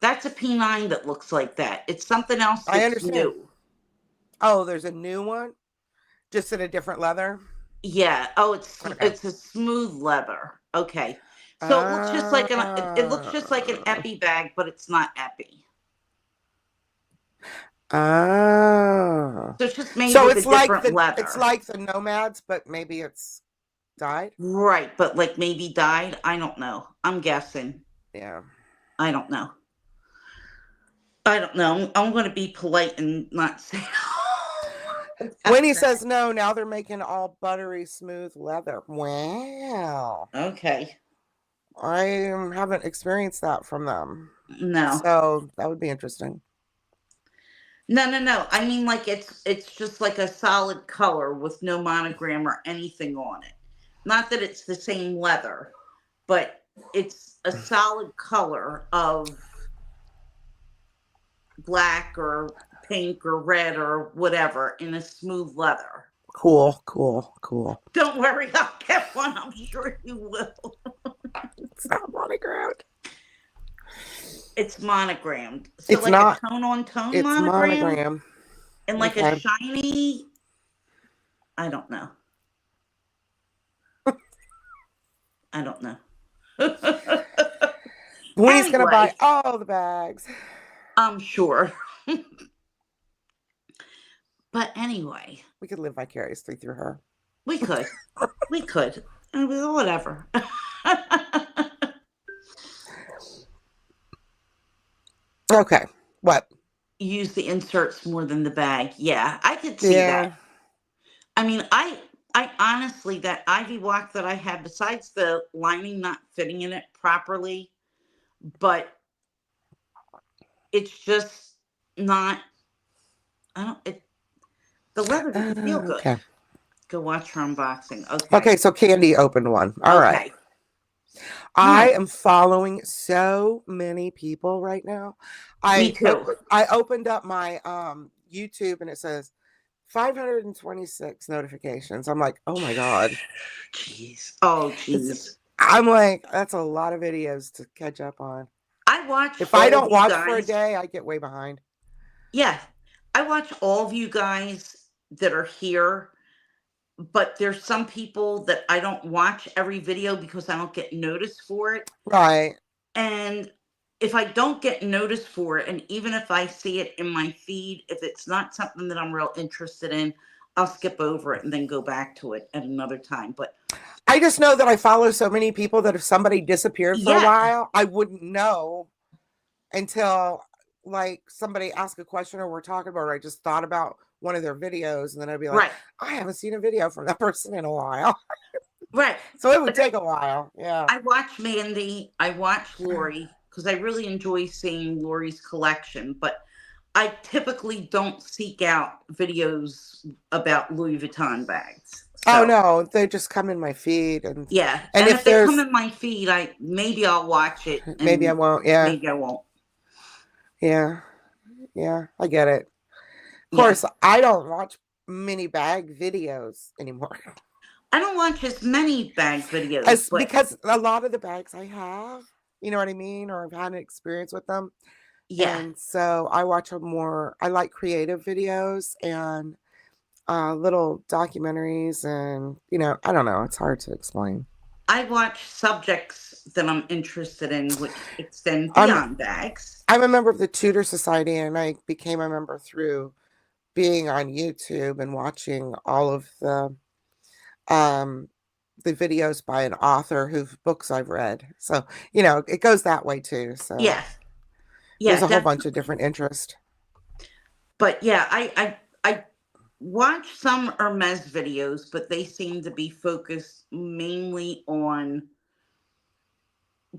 that's a P9 that looks like that. It's something else I that's understand. new. Oh, there's a new one, just in a different leather. Yeah. Oh, Okay. it's a smooth leather. Okay. So it looks just like an Oh. epi bag, but it's not epi. Oh. So it's just made So with a different it's leather. like the nomads, but maybe it's dyed. Right, but like maybe dyed. I don't know. I'm guessing. Yeah. I don't know. I don't know. I'm going to be polite and not say. When he says no, now they're making all buttery smooth leather. Wow. Okay. I haven't experienced that from them. No. So that would be interesting. No. I mean, like it's just like a solid color with no monogram or anything on it. Not that it's the same leather, but it's a solid color of black or pink or red or whatever in a smooth leather. Cool. Don't worry, I'll get one. I'm sure you will. It's not monogrammed. It's monogrammed. So It's like not. a tone on tone It's monogram monogram. and like a shiny. I don't know. I don't know. Winnie's gonna buy all the bags. I'm sure. But anyway, we could live vicariously through her. We could. Whatever. Okay. What? Use the inserts more than the bag. Yeah, I could see that. I mean, I honestly, that Ivy walk that I had, besides the lining not fitting in it properly, but it's just not, the leather doesn't feel good. Okay. Go watch her unboxing. Okay. Okay, so Candy opened one. All right. I am following so many people right now. Me too. I opened up my YouTube and it says 526 notifications. I'm like, oh my God. Jeez. Oh, jeez. I'm like, that's a lot of videos to catch up on. If I don't watch for a day, I get way behind. Yeah. I watch all of you guys that are here, but there's some people that I don't watch every video because I don't get noticed for it. Right. And if I don't get noticed for it, and even if I see it in my feed, if it's not something that I'm real interested in, I'll skip over it and then go back to it at another time. But I just know that I follow so many people that if somebody disappeared for a while, I wouldn't know until like somebody asked a question or we're talking about it. I just thought about one of their videos and then I'd be like, I haven't seen a video from that person in a while. Right. So it would take a while. Yeah. I watch Mandy. I watch Lori because I really enjoy seeing Lori's collection, but I typically don't seek out videos about Louis Vuitton bags. So. Oh no, they just come in my feed and and if they come in my feed, maybe I'll watch it. Maybe I won't. Yeah. Maybe I won't. Yeah. I get it. Of course, I don't watch many bag videos anymore. I don't watch as many bag videos, because a lot of the bags I have, you know what I mean, or I've had an experience with them. yeah. And so I watch I like creative videos and little documentaries, and I don't know, it's hard to explain. I watch subjects that I'm interested in, which extend I'm beyond bags. I'm a member of the Tutor Society, and I became a member through being on YouTube and watching all of um the videos by an author whose books I've read. So, it goes that way too. So Yeah. there's Yeah, a whole bunch definitely. of different interests. But yeah, I watch some Hermes videos, but they seem to be focused mainly on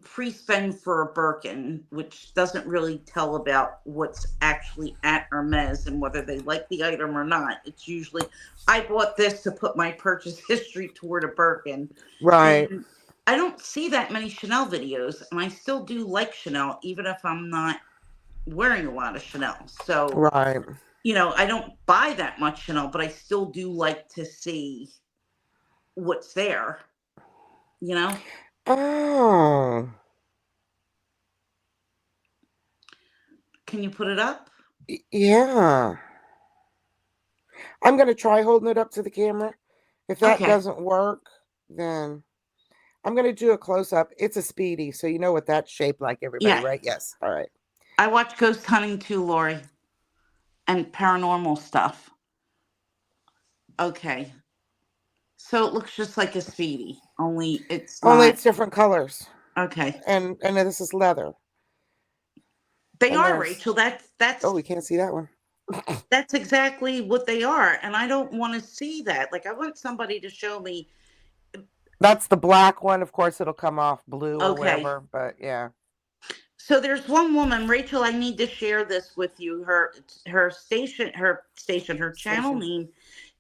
pre-spend for a Birkin, which doesn't really tell about what's actually at Hermes and whether they like the item or not. It's usually, I bought this to put my purchase history toward a Birkin. Right. And I don't see that many Chanel videos, and I still do like Chanel, even if I'm not wearing a lot of Chanel. So, Right. I don't buy that much Chanel, but I still do like to see what's there, you know? Oh. Can you put it up? Yeah. I'm going to try holding it up to the camera. If that Okay. doesn't work, then I'm going to do a close up. It's a Speedy, so you know what that's shaped like, everybody, Yeah. right? Yes. All right. I watch ghost hunting too, Lori, and paranormal stuff. Okay. So it looks just like a Speedy, only it's Only not. it's different colors. Okay. And this is leather. They And are, there's Rachel. That's Oh, we can't see that one. that's exactly what they are, and I don't want to see that. Like, I want somebody to show me. That's the black one. Of course, it'll come off blue or Okay. whatever, but yeah. So there's one woman, Rachel. I need to share this with you. Her channel Station. name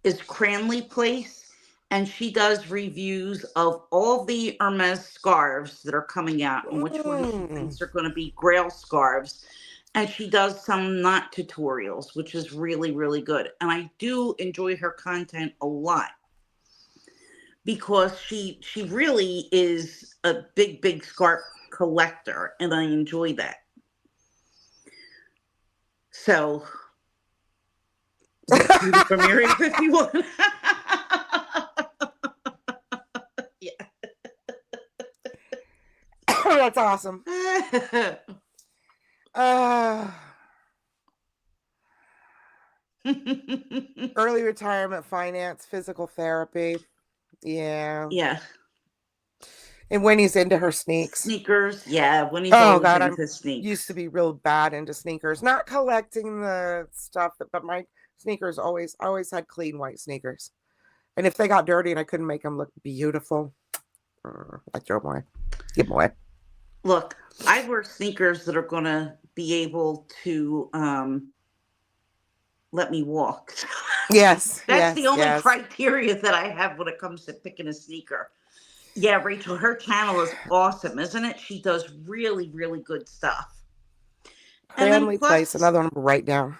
is Cranley Place, and she does reviews of all the Hermes scarves that are coming out and which ones she Mm. thinks are going to be Grail scarves. And she does some knot tutorials, which is really, really good. And I do enjoy her content a lot because she really is a big, big scarf collector, and I enjoy that. So, what, Judy from Area 51? Yeah. That's awesome. Early retirement, finance, physical therapy. Yeah. Yeah. And Winnie's into her sneaks. Sneakers. Yeah. Winnie's Oh always God, into used to sneaks. be real bad into sneakers. Not collecting the stuff, but my sneakers always had clean white sneakers. And if they got dirty and I couldn't make them look beautiful, I throw them away. Give them away. Look, I wear sneakers that are going to be able to let me walk. Yes. That's the only Yes. criteria that I have when it comes to picking a sneaker. Yeah, Rachel, her channel is awesome, isn't it? She does really, really good stuff. Cranley Place, another one to write down.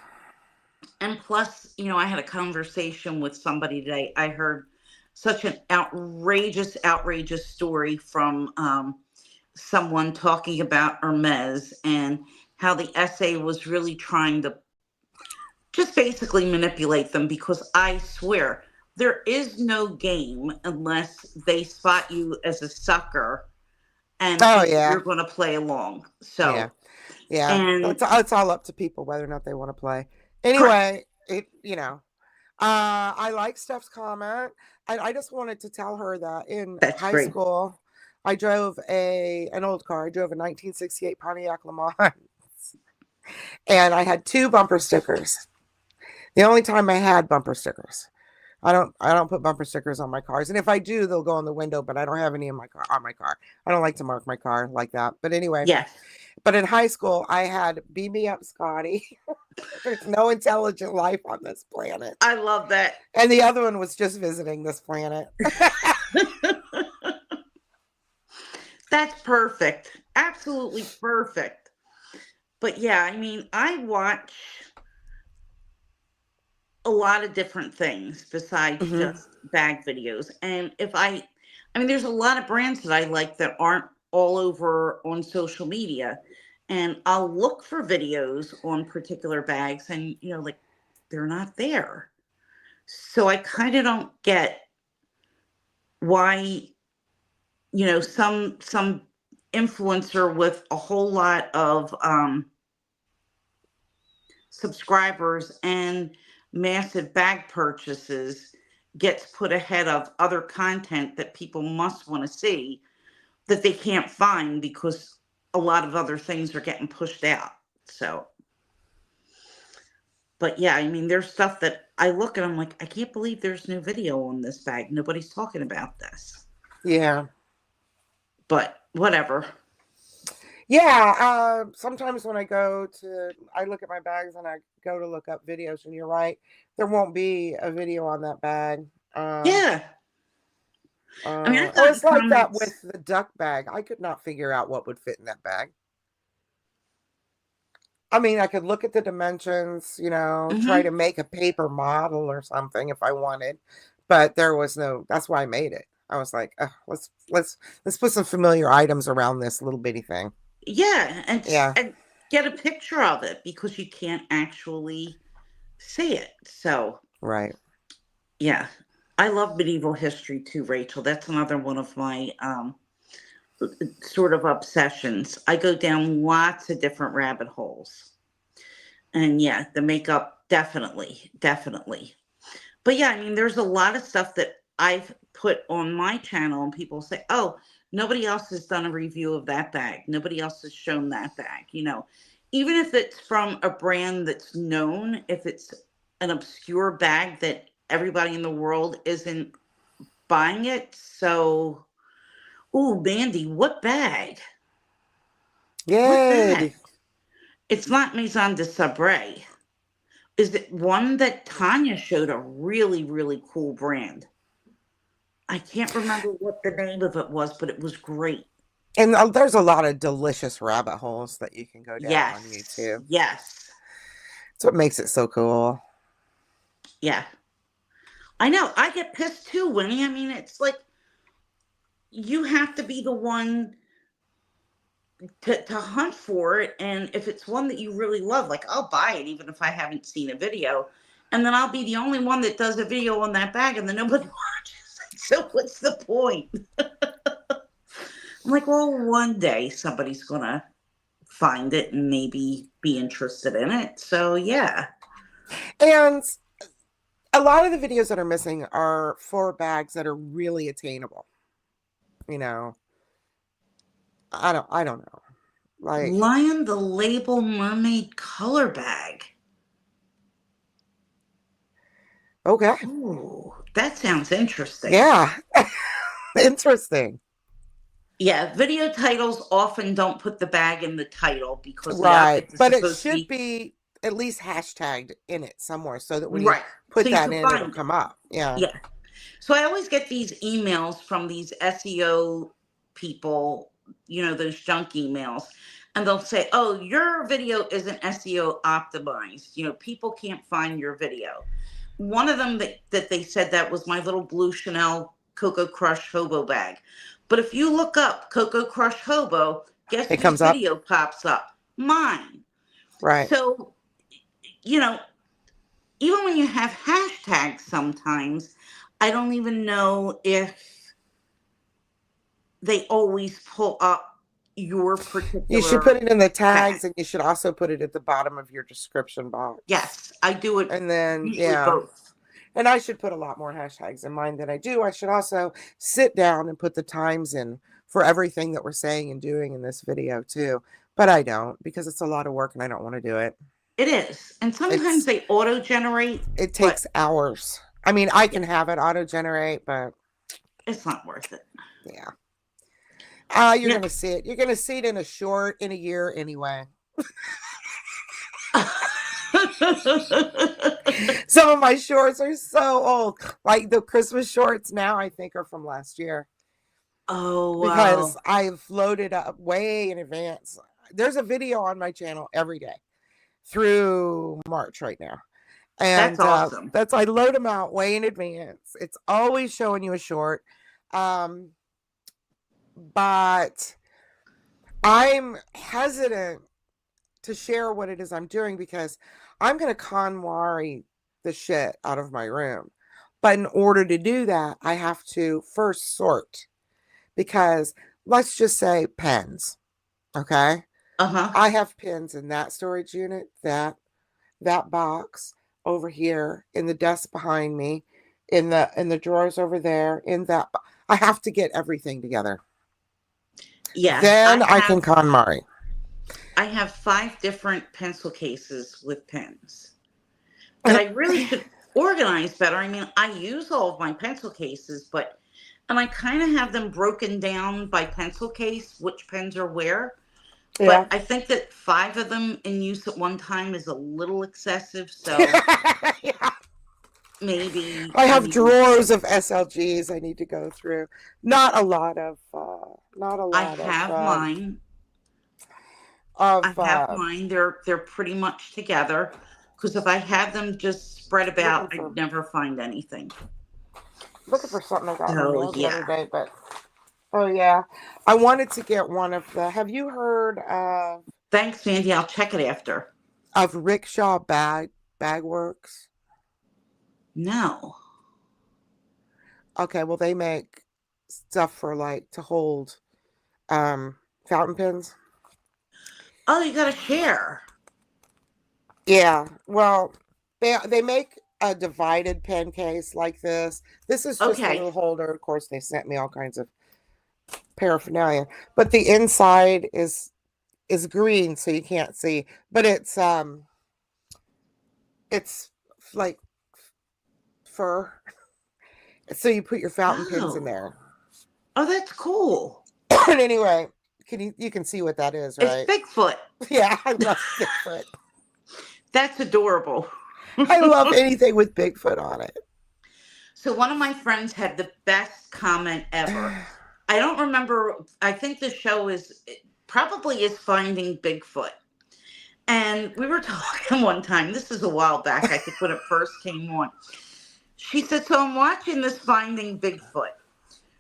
And plus, I had a conversation with somebody today. I heard such an outrageous story from someone talking about Hermes and how the essay was really trying to just basically manipulate them, because I swear there is no game unless they spot you as a sucker and think that you're going to play along. So, yeah, and it's all up to people whether or not they want to play. correct. Anyway, I like Steph's comment. I just wanted to tell her that in That's high great. school, I drove an old car. I drove a 1968 Pontiac Le Mans, and I had 2 bumper stickers. The only time I had bumper stickers. I don't put bumper stickers on my cars, and if I do, they'll go on the window. But I don't have any in my car on my car. I don't like to mark my car like that. But anyway, Yes. But in high school, I had "Beam Me Up, Scotty." There's no intelligent life on this planet. I love that. And the other one was just visiting this planet. That's perfect. Absolutely perfect. But yeah, I mean, I watch a lot of different things besides Mm-hmm. just bag videos. And I mean, there's a lot of brands that I like that aren't all over on social media. And I'll look for videos on particular bags and, like they're not there. So I kind of don't get why, some influencer with a whole lot of subscribers and massive bag purchases gets put ahead of other content that people must want to see that they can't find because a lot of other things are getting pushed out. So, but yeah, I mean, there's stuff that I look and I'm like, I can't believe there's no video on this bag. Nobody's talking about this. Yeah. But whatever. Yeah, sometimes when I look at my bags and I go to look up videos, and you're right, there won't be a video on that bag. Yeah. I mean, I've It gotten was like that comments. with the duck bag. I could not figure out what would fit in that bag. I mean, I could look at the dimensions, try to Hmm. make a paper model or something if I wanted, but there was no. That's why I made it. I was like, let's put some familiar items around this little bitty thing. Yeah, Yeah, and get a picture of it because you can't actually see it. So, right. yeah. I love medieval history too, Rachel. That's another one of my sort of obsessions. I go down lots of different rabbit holes. And yeah, the makeup definitely, definitely. But yeah, I mean, there's a lot of stuff that I've put on my channel, and people say, "Oh, nobody else has done a review of that bag. Nobody else has shown that bag." Even if it's from a brand that's known, if it's an obscure bag that everybody in the world isn't buying it. So, ooh, Mandy, what bag? What bag? Yay. It's not Maison de Sabre. Is it one that Tanya showed, a really, really cool brand? I can't remember what the name of it was, but it was great. And there's a lot of delicious rabbit holes that you can go down on Yes. YouTube. Yes. That's what makes it so cool. Yeah. I know. I get pissed too, Winnie. I mean, it's like you have to be the one to hunt for it. And if it's one that you really love, like I'll buy it even if I haven't seen a video. And then I'll be the only one that does a video on that bag and then nobody watches it. So what's the point? I'm like, well, one day somebody's going to find it and maybe be interested in it. So, yeah. And a lot of the videos that are missing are for bags that are really attainable. I don't know. Like, Lion the Label Mermaid Color Bag. okay. Ooh, that sounds interesting. Yeah. Interesting. Yeah, video titles often don't put the bag in the title because the Right. object is But it supposed to should be be at least hashtagged in it somewhere so that when you right. So put you that can in, it'll find it. come up. Yeah. Yeah. So I always get these emails from these SEO people, those junk emails, and they'll say, "Oh, your video isn't SEO optimized. People can't find your video." One of them that they said that was my little blue Chanel Cocoa Crush Hobo bag. But if you look up Cocoa Crush Hobo, guess It whose comes up. video pops up? Mine. Right. So, you know, even when you have hashtags sometimes, I don't even know if they always pull up your You should put particular it in the bag. tags, and you should also put it at the bottom of your description box. Yes, I do it And then, usually yeah. both. And I should put a lot more hashtags in mine than I do. I should also sit down and put the times in for everything that we're saying and doing in this video too. But I don't, because it's a lot of work and I don't want to do it. It is. And sometimes It's they auto generate, it but takes hours. I mean, I yeah, can have it auto generate, but it's not worth it. yeah. You're Yeah. gonna see it. You're gonna see it in a year anyway. Some of my shorts are so old. Like the Christmas shorts now, I think are from last year. Oh, Because wow. I've loaded up way in advance. There's a video on my channel every day through March right now. That's And awesome. I load them out way in advance. It's always showing you a short. But I'm hesitant to share what it is I'm doing because I'm going to KonMari the shit out of my room. But in order to do that, I have to first sort because let's just say pens. Okay. I have pens in that storage unit, that box over here, in the desk behind me, in the drawers over there, in that. I have to get everything together. Yes, Then I can KonMari. I have 5 different pencil cases with pens that I really should organize better. I mean, I use all of my pencil cases, and I kind of have them broken down by pencil case, which pens are where. Yeah. But I think that 5 of them in use at one time is a little excessive. So yeah. Maybe I have drawers of SLGs I need to go through. Not a lot of. I have mine. I have mine. They're pretty much together. Because if I had them just spread about, I'd never find anything. Looking for something I got in the mail the other day, but oh yeah, I wanted to get one of the. Have you heard of? Thanks, Mandy. I'll check it after. Of Rickshaw Bagworks. No. Okay, well they make stuff for like to hold fountain pens. Oh, you gotta share. Yeah, well, they make a divided pen case like this. This is just a little holder. Of course, they sent me all kinds of paraphernalia, but the inside is green, so you can't see. But it's like fur. So you put your fountain pens in there. Oh, that's cool. But anyway, you can see what that is, right? It's Bigfoot. Yeah, I love Bigfoot. That's adorable. I love anything with Bigfoot on it. So one of my friends had the best comment ever. I don't remember. I think the show is Finding Bigfoot. And we were talking one time. This is a while back, I think, when it first came on. She said, so I'm watching this Finding Bigfoot.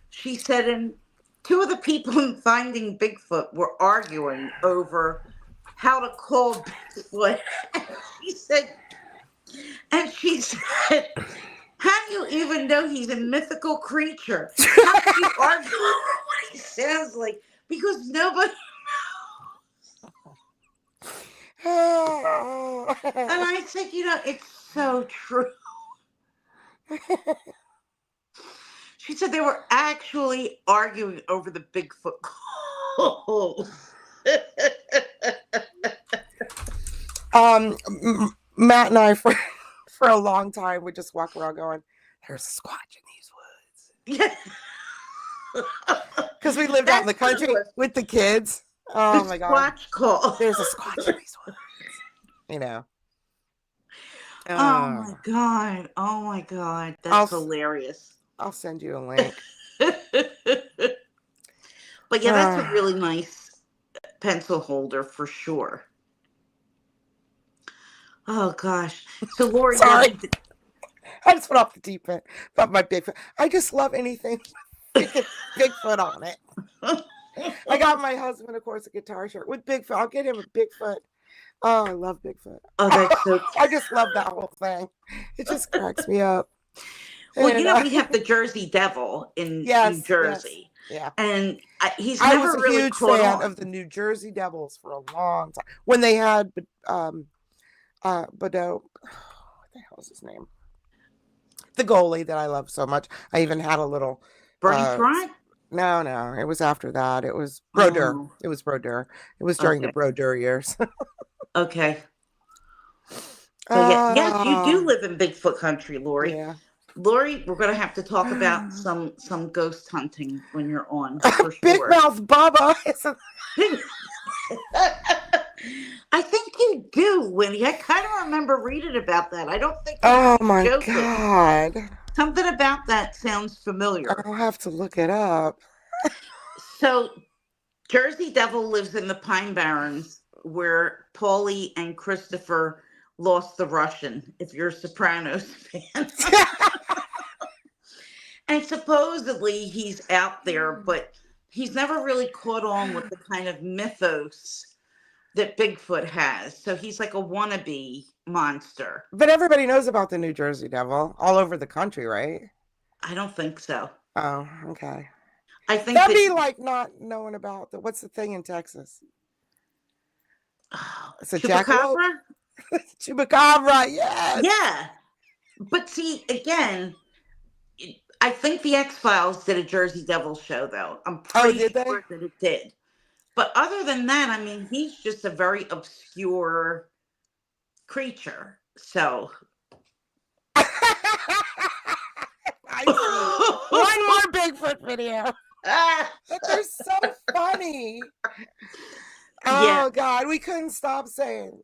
She said, and 2 of the people in Finding Bigfoot were arguing over how to call Bigfoot. And she said, how do you even know he's a mythical creature? How do you argue over what he sounds like? Because nobody knows. And I said, it's so true. She said they were actually arguing over the Bigfoot calls. Matt and I for a long time would just walk around going, "There's a squatch in these woods." Yeah. Because we lived out in the country with the kids. Oh my God! Squatch call. There's a squatch in these woods. You know. Oh my God! Oh my God! That's hilarious. I'll send you a link. But yeah, that's a really nice pencil holder for sure. Oh gosh. So Lori, sorry. I just went off the deep end about my Bigfoot. I just love anything with Bigfoot on it. I got my husband, of course, a guitar shirt with Bigfoot. I'll get him a Bigfoot. Oh, I love Bigfoot. Oh, that's so I just love that whole thing. It just cracks me up. Well, and, we have the Jersey Devil in New Jersey. Yes, yeah. And he's never I was really a huge fan of the New Jersey Devils for a long time. When they had Badeau, what the hell is his name? The goalie that I love so much. I even had a little Bernie Trott? No, it was after that. It was Brodeur. Oh. It was Brodeur. It was during the Brodeur years. Okay. So yes, you do live in Bigfoot country, Lori. Yeah. Lori, we're going to have to talk about some ghost hunting when you're on, for sure. Big Mouth Bubba. I think you do, Winnie. I kind of remember reading about that. I don't think. Oh my God. Something about that sounds familiar. I'll have to look it up. So, Jersey Devil lives in the Pine Barrens, where Paulie and Christopher lost the Russian, if you're a Sopranos fan. And supposedly he's out there, but he's never really caught on with the kind of mythos that Bigfoot has. So he's like a wannabe monster. But everybody knows about the New Jersey Devil all over the country, right? I don't think so. Oh, okay. I think that'd be like not knowing about what's the thing in Texas? It's a jackalope. Chupacabra, yes. Yeah. But see, again, I think the X-Files did a Jersey Devil show, though. I'm pretty sure that it did. But other than that, I mean, he's just a very obscure creature. So. I see. One more Bigfoot video. But they're so funny. Oh, God. We couldn't stop saying.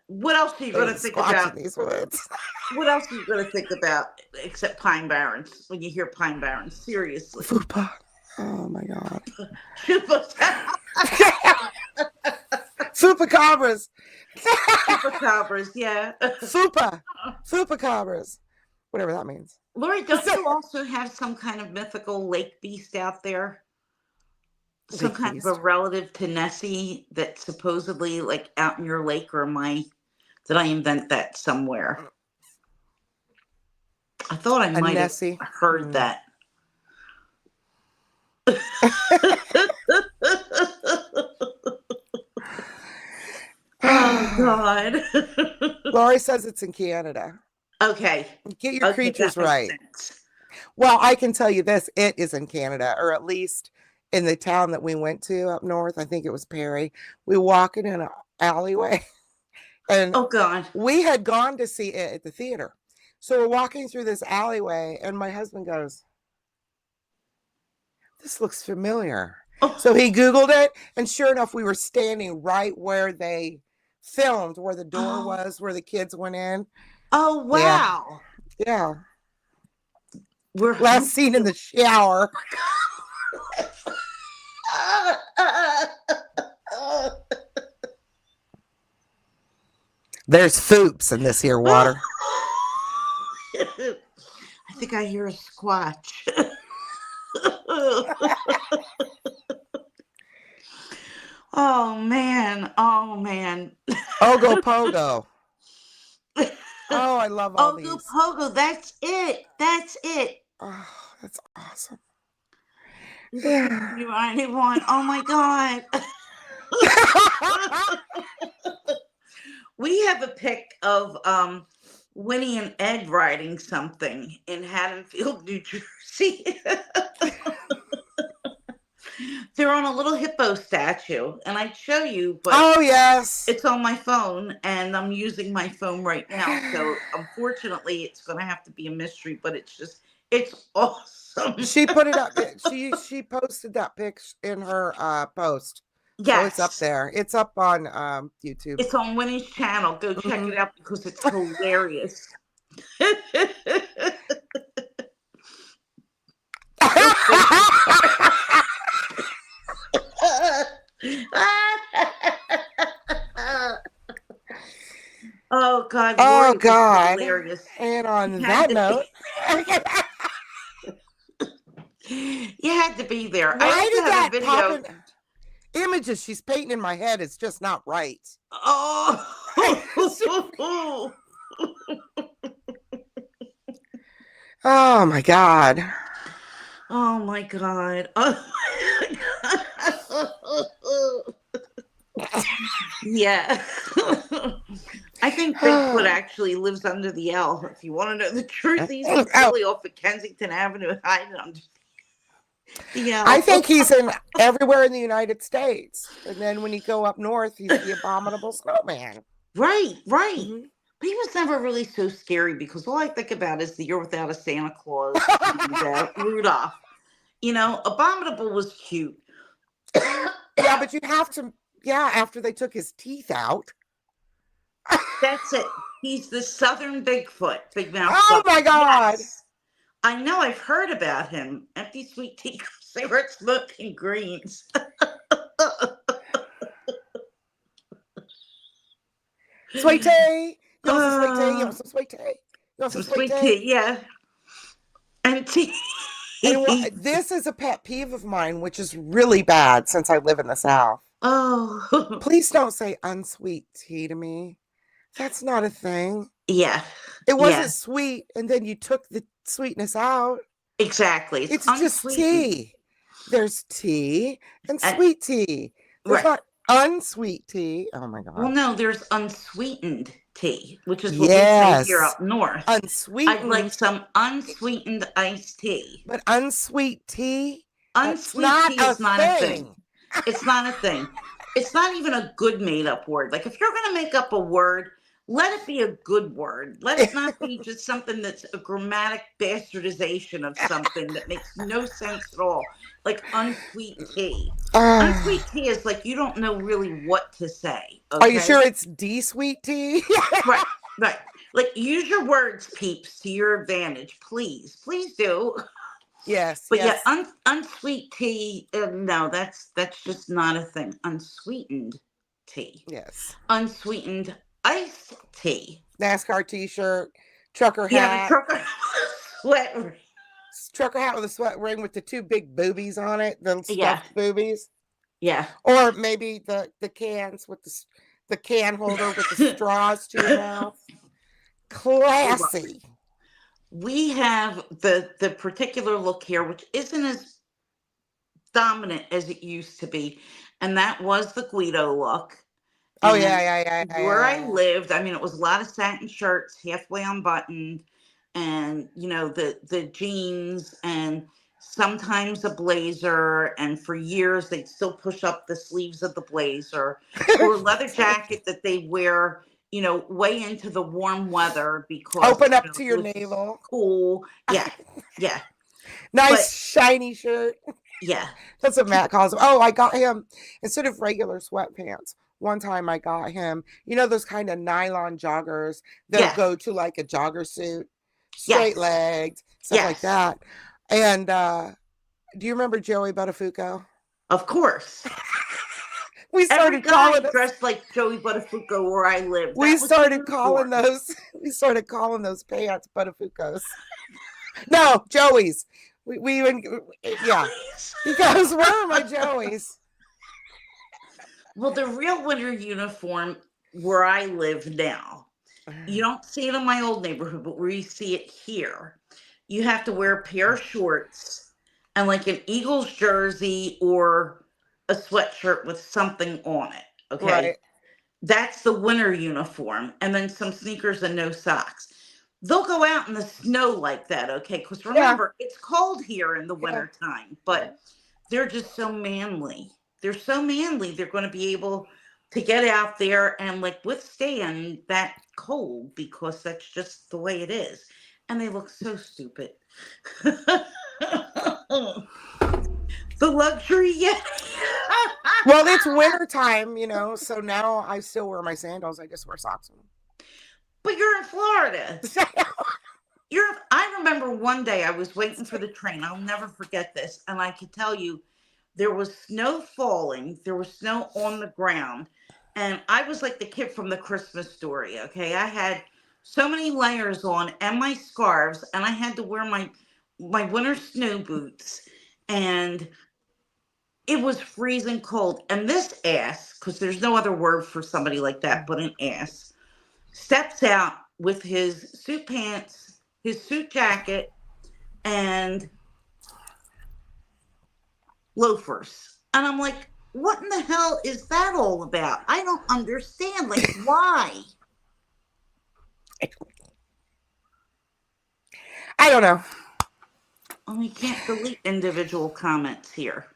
What else are you going to think about? These words. What else are you going to think about except Pine Barrens when you hear Pine Barrens? Seriously. Fupa. Oh, my God. Chupacabras. Chupacabras, yeah. Chupacabras. Whatever that means. Lori, don't you also have some kind of mythical lake beast out there? Some kind of a relative to Nessie that's supposedly like out in your lake, or did I invent that somewhere? I thought I might have heard that. Oh, God. Lori says it's in Canada. Okay. Get your creatures right. Well, I can tell you this. It is in Canada, or at least in the town that we went to up north. I think it was Perry. We walked in an alleyway. And oh, God. We had gone to see it at the theater. So we're walking through this alleyway, and my husband goes, this looks familiar. Oh. So he Googled it, and sure enough, we were standing right where they filmed, where the door was, where the kids went in. Oh, wow. Yeah. We're last seen in the shower. There's foops in this here water. I think I hear a squatch. Oh, man. Oh, man. Ogo Pogo. Oh, I love all these. Ogo Pogo. That's it. That's it. Oh, that's awesome. Yeah. You anyone? Oh, my God. We have a pic of Winnie and Ed riding something in Haddonfield, New Jersey. They're on a little hippo statue, and I'd show you, but oh, yes, it's on my phone, and I'm using my phone right now. So unfortunately, it's going to have to be a mystery, but it's awesome. She put it up. She posted that pic in her post. Yes. So it's up there. It's up on YouTube. It's on Winnie's channel. Go check it out because it's hilarious. Oh, God. Oh, God. Hilarious. And on that note. You had to be there. Why did that pop in? Images she's painting in my head, it's just not right. Oh. Oh, my God. Oh, my God. Oh, my God. Yeah. I think Bigfoot actually lives under the L. If you want to know the truth, he's really off of Kensington Avenue hiding under the L. I think he's in everywhere in the United States. And then when you go up north, he's the abominable snowman. Right, right. Mm-hmm. But he was never really so scary because all I think about is the Year Without a Santa Claus and Rudolph. You know, Abominable was cute. Yeah, but you have to, after they took his teeth out. That's it. He's the Southern Bigfoot. Big mouth. Oh, my God. Yes. I know. I've heard about him. Empty sweet tea, cigarette smoking greens. Sweet tea. You want some sweet tea? You Uh, want some sweet tea? You want some some sweet sweet tea? tea, yeah. And tea. And this is a pet peeve of mine, which is really bad since I live in the South. Oh. Please don't say unsweet tea to me. That's not a thing. Yeah. It Yeah. wasn't sweet, and then you took the sweetness out. Exactly. It's Just unsweetened. tea. There's tea and And, sweet tea. There's right. not unsweet tea. Oh my Well, God. no, there's unsweetened tea, which is what we say here Yes. up north. I'd like Unsweetened. some unsweetened iced tea. But unsweet tea? That's Unsweet not tea a is not a thing. thing. It's not a thing. It's not even a good made up word. Like if you're going to make up a word, let it be a good word. Let it not be just something that's a grammatic bastardization of something that makes no sense at all. Like unsweet tea. Unsweet tea is like you don't know really what to say. Okay? Are you sure it's D-sweet tea? Right, right. Like use your words, peeps, to your advantage. Please. Please do. Yes, But yes. yeah, unsweet tea, no, that's just not a thing. Unsweetened tea. Yes. Unsweetened iced tea. NASCAR t-shirt, trucker hat. Yeah, the trucker sweat ring. Trucker hat with a sweat ring with the two big boobies on it, the stuffed boobies. Yeah. Or maybe the cans with the can holder with the straws to your mouth. Classy. We have the particular look here, which isn't as dominant as it used to be, and that was the Guido look. Oh, And yeah. where I lived, I mean, it was a lot of satin shirts, halfway unbuttoned, and the jeans, and sometimes a blazer, and for years they'd still push up the sleeves of the blazer, or a leather jacket that they wear way into the warm weather because open up to your navel. Cool. Yeah. Nice shiny shirt. Yeah. That's what Matt calls them. Oh, I got him instead of regular sweatpants. One time I got him, those kind of nylon joggers that'll go to like a jogger suit, straight legged, stuff like that. And do you remember Joey Buttafuoco? Of course. We started calling dressed like Joey Buttafuoco where I lived. We started calling those pants Buttafuocos. No, Joey's. We even because where are my Joeys? Well, the real winter uniform where I live now, you don't see it in my old neighborhood, but where you see it here, you have to wear a pair of shorts and like an Eagles jersey or a sweatshirt with something on it. Okay. Right. That's the winter uniform. And then some sneakers and no socks. They'll go out in the snow like that. Okay. Because remember, it's cold here in the winter time, but they're just so manly. They're so manly. They're going to be able to get out there and like withstand that cold because that's just the way it is. And they look so stupid. The luxury, Well, it's winter time, so now I still wear my sandals. I just wear socks on them. But you're in Florida. I remember one day I was waiting for the train. I'll never forget this. And I could tell you there was snow falling. There was snow on the ground. And I was like the kid from the Christmas Story. Okay. I had so many layers on and my scarves, and I had to wear my winter snow boots. And it was freezing cold. And this ass, because there's no other word for somebody like that but an ass, steps out with his suit pants, his suit jacket, and loafers. And I'm like, what in the hell is that all about? I don't understand. Like, why? I don't know. Oh, we can't delete individual comments here.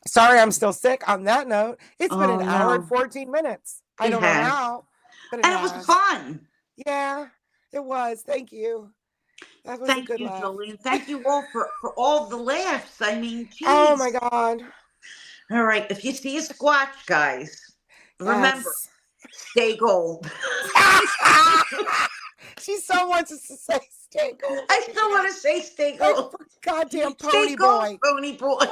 Sorry, I'm still sick. On that note, it's been an hour and 14 minutes. I don't know how. But it was fun. Yeah, it was. Thank you. That was a good laugh. Julie, and thank you all for all the laughs. I mean, geez. Oh my God. All right. If you see a squatch, guys, remember, stay gold. She so wants us to say stay gold. I still want to say stay gold. Goddamn pony boy. Pony boy.